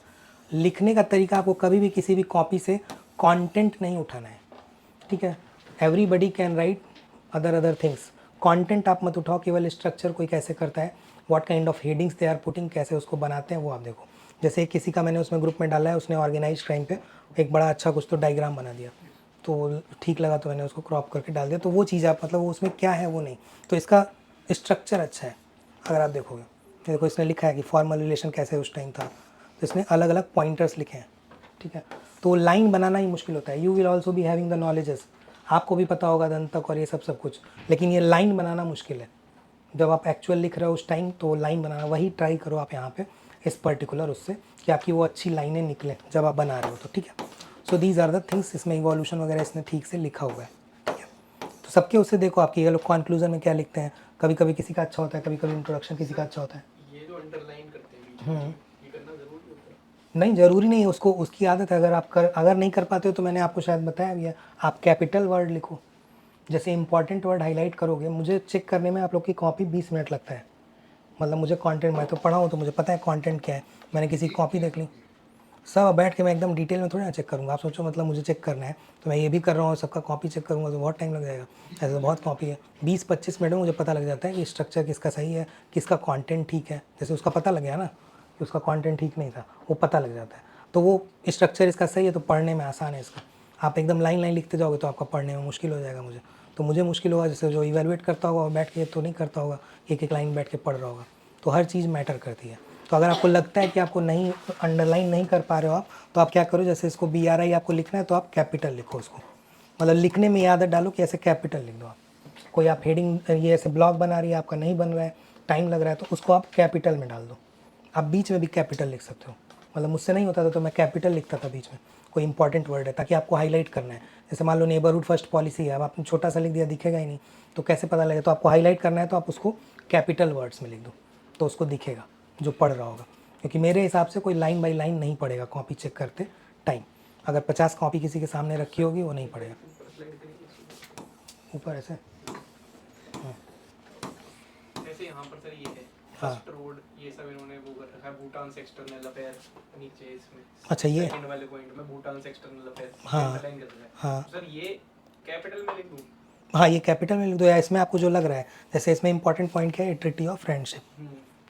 लिखने का तरीका आपको कभी भी किसी भी कॉपी से कंटेंट नहीं उठाना है। ठीक है, everybody can write other things, content आप मत उठाओ, केवल स्ट्रक्चर कोई कैसे करता है, what kind of headings they are putting, कैसे उसको बनाते हैं वो आप देखो। जैसे किसी का मैंने उसमें ग्रुप में डाला है, उसने ऑर्गेनाइज क्राइम पे एक बड़ा अच्छा कुछ तो डायग्राम बना दिया, तो ठीक लगा तो मैंने उसको क्रॉप करके डाल दिया। तो वो चीज़ आप मतलब वो उसमें क्या है वो नहीं, तो इसका स्ट्रक्चर अच्छा है। अगर आप देखोगे, देखो इसने लिखा है कि फॉर्मल रिलेशन कैसे उस टाइम था, तो इसने अलग अलग पॉइंटर्स लिखे हैं। ठीक है, तो लाइन बनाना ही मुश्किल होता है। You will also be having the knowledges, आपको भी पता होगा दंतक और ये सब कुछ, लेकिन ये लाइन बनाना मुश्किल है। जब आप एक्चुअल लिख रहे हो उस टाइम, तो लाइन बनाना वही ट्राई करो आप यहाँ पे इस पर्टिकुलर उससे, कि आपकी वो अच्छी लाइनें निकलें जब आप बना रहे हो। तो ठीक है, so these are the things. इसमें इवोल्यूशन वगैरह इसने ठीक से लिखा हुआ है। ठीक है, तो सबके उससे देखो आपकी ये लोग कंक्लूजन में क्या लिखते हैं, कभी कभी किसी का अच्छा होता है, कभी कभी इंट्रोडक्शन किसी का अच्छा होता है। ये जो अंडरलाइन करते हैं बीच में, ये करना जरूरी होता है? नहीं ज़रूरी नहीं है, उसको उसकी आदत है। अगर नहीं कर पाते हो तो मैंने आपको शायद बताया भी है, आप कैपिटल वर्ड लिखो। जैसे इंपॉर्टेंट वर्ड हाईलाइट करोगे, मुझे चेक करने में आप लोग की कॉपी 20 मिनट लगता है। मतलब मुझे कंटेंट, मैं तो पढ़ा हूँ तो मुझे पता है कंटेंट क्या है। मैंने किसी कॉपी देख ली, सब बैठ के मैं एकदम डिटेल में थोड़ी ना चेक करूँगा। आप सोचो मतलब मुझे चेक करना है तो मैं ये भी कर रहा हूँ, सबका कॉपी चेक करूँगा तो बहुत टाइम लग जाएगा। ऐसे तो बहुत कॉपी है, 20-25 मिनट में मुझे पता लग जाता है कि स्ट्रक्चर किसका सही है, किसका कंटेंट ठीक है। जैसे उसका पता लग गया ना कि उसका कंटेंट ठीक नहीं था, वो पता लग जाता है। तो वो स्ट्रक्चर इसका सही है तो पढ़ने में आसान है इसका। आप एकदम लाइन लाइन लिखते जाओगे तो आपका पढ़ने में मुश्किल हो जाएगा। मुझे मुश्किल होगा, जैसे जो इवैल्यूएट करता होगा वो बैठ के तो नहीं करता होगा, एक एक लाइन बैठ के पढ़ रहा होगा। तो हर चीज़ मैटर करती है। तो अगर आपको लगता है कि आपको नहीं अंडरलाइन नहीं कर पा रहे हो आप, तो आप क्या करो, जैसे इसको BRI आपको लिखना है तो आप कैपिटल लिखो उसको, मतलब लिखने में ये आदत डालो कि ऐसे कैपिटल लिख दो आप। कोई आप हेडिंग, ये ऐसे ब्लॉग बना रही है, आपका नहीं बन रहा है, टाइम लग रहा है, तो उसको आप कैपिटल में डाल दो। आप बीच में भी कैपिटल लिख सकते हो, मतलब मुझसे नहीं होता था तो मैं कैपिटल लिखता था बीच में, कोई इंपॉर्टेंट वर्ड है ताकि आपको हाईलाइट करना है। जैसे मान लो नेबरहुड फर्स्ट पॉलिसी है, अब आपने छोटा सा लिख दिया, दिखेगा ही नहीं, तो कैसे पता लगे। तो आपको हाईलाइट करना है तो आप उसको कैपिटल वर्ड्स में लिख दो, तो उसको दिखेगा जो पढ़ रहा होगा। क्योंकि मेरे हिसाब से कोई लाइन बाई लाइन नहीं पढ़ेगा कॉपी चेक करते टाइम। अगर 50 कॉपी किसी के सामने रखी होगी वो नहीं पढ़ेगा। ऊपर ऐसे जैसे यहाँ पर सर ये है हाँ। फर्स्ट रोड, ये सब इन्होंने वो कर रखा है, भूटान से एक्सटर्नल अफेयर नीचे इसमें। अच्छा, ये सेकंड वाले पॉइंट में भूटान से एक्सटर्नल अफेयर हाँ। अंडरलाइन कर रखा है। हाँ सर ये कैपिटल में लिख दूँ? हाँ, ये कैपिटल में लिख दो, या इसमें आपको जो लग रहा है, जैसे इसमें इंपॉर्टेंट पॉइंट क्या है, ट्रीटी ऑफ फ्रेंडशिप,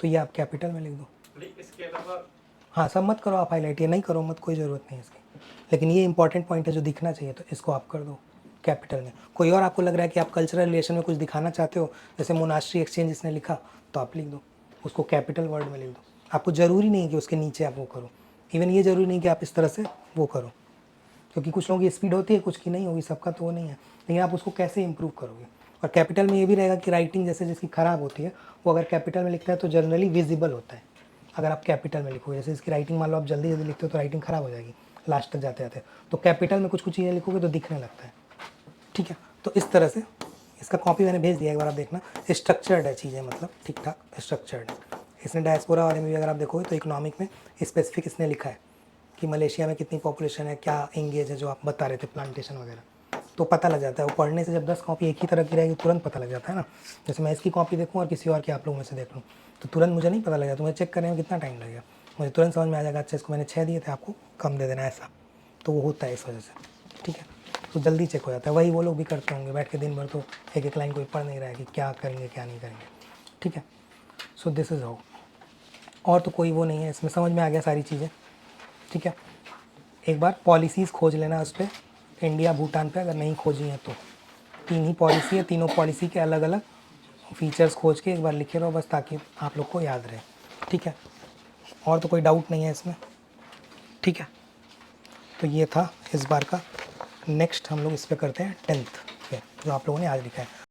तो ये आप कैपिटल में लिख दो। लेकिन इसके अलावा हाँ, सब मत करो आप हाईलाइट, ये नहीं करो मत, कोई ज़रूरत नहीं है इसकी। लेकिन ये इंपॉर्टेंट पॉइंट है जो दिखना चाहिए, तो इसको आप कर दो कैपिटल में। कोई और आपको लग रहा है कि आप कल्चरल रिलेशन में कुछ दिखाना चाहते हो, जैसे मोनास्ट्री एक्सचेंज इसने लिखा, तो आप लिख दो उसको कैपिटल वर्ड में लिख दो। आपको ज़रूरी नहीं है कि उसके नीचे आप वो करो, इवन ये ज़रूरी नहीं कि आप इस तरह से वो करो, क्योंकि कुछ लोगों की स्पीड होती है, कुछ की नहीं होगी, सबका तो वो नहीं है। लेकिन आप उसको कैसे इंप्रूव करोगे। और कैपिटल में ये भी रहेगा कि राइटिंग जैसे जिसकी ख़राब होती है, वो अगर कैपिटल में लिखता है तो जनरली विजिबल होता है। अगर आप कैपिटल में लिखोगे, जैसे इसकी राइटिंग मान लो आप जल्दी जल्दी लिखते हो तो राइटिंग ख़राब हो जाएगी लास्ट तक जाते जाते, तो कैपिटल में कुछ कुछ चीज़ें लिखोगे तो दिखने लगता है। ठीक है, तो इस तरह से इसका कॉपी मैंने भेज दिया, एक बार आप देखना। स्ट्रक्चर्ड है चीज़ें, मतलब ठीक ठाक स्ट्रक्चर्ड है। इसने डायस्पोरा वाले में भी अगर आप देखोगे तो इकोनॉमिक में स्पेसिफिक इसने लिखा है कि मलेशिया में कितनी पॉपुलेशन है, क्या एंगेज है, जो आप बता रहे थे प्लांटेशन वगैरह, तो पता लग जाता है। वो पढ़ने से जब 10 कॉपी एक ही तरह की रहेगी तुरंत पता लग जाता है ना। जैसे मैं इसकी कॉपी देखूँ और किसी और की आप लोगों में से देख लूँ तो तुरंत मुझे नहीं पता लगेगा, तो मुझे चेक करने में कितना टाइम लगेगा, मुझे तुरंत समझ में आ जाएगा अच्छा इसको मैंने 6 दिए थे, आपको कम दे देना है, ऐसा। तो वो होता है इस वजह से, ठीक है। तो जल्दी चेक हो जाता है। वही वो लोग भी करते होंगे बैठ के दिन भर, तो एक एक लाइन कोई पढ़ नहीं रहा है कि क्या करेंगे क्या नहीं करेंगे, ठीक है। So this is how. और तो कोई वो नहीं है इसमें, समझ में आ गया सारी चीज़ें, ठीक है। एक बार पॉलिसीज़ खोज लेना उस पर, इंडिया भूटान पे, अगर नहीं खोजी हैं तो 3 ही पॉलिसी है, तीनों पॉलिसी के अलग अलग फीचर्स खोज के एक बार लिखे रहो बस, ताकि आप लोग को याद रहे, ठीक है। और तो कोई डाउट नहीं है इसमें, ठीक है। तो ये था इस बार का। नेक्स्ट हम लोग इस पे करते हैं 10th पे, जो आप लोगों ने आज लिखा है।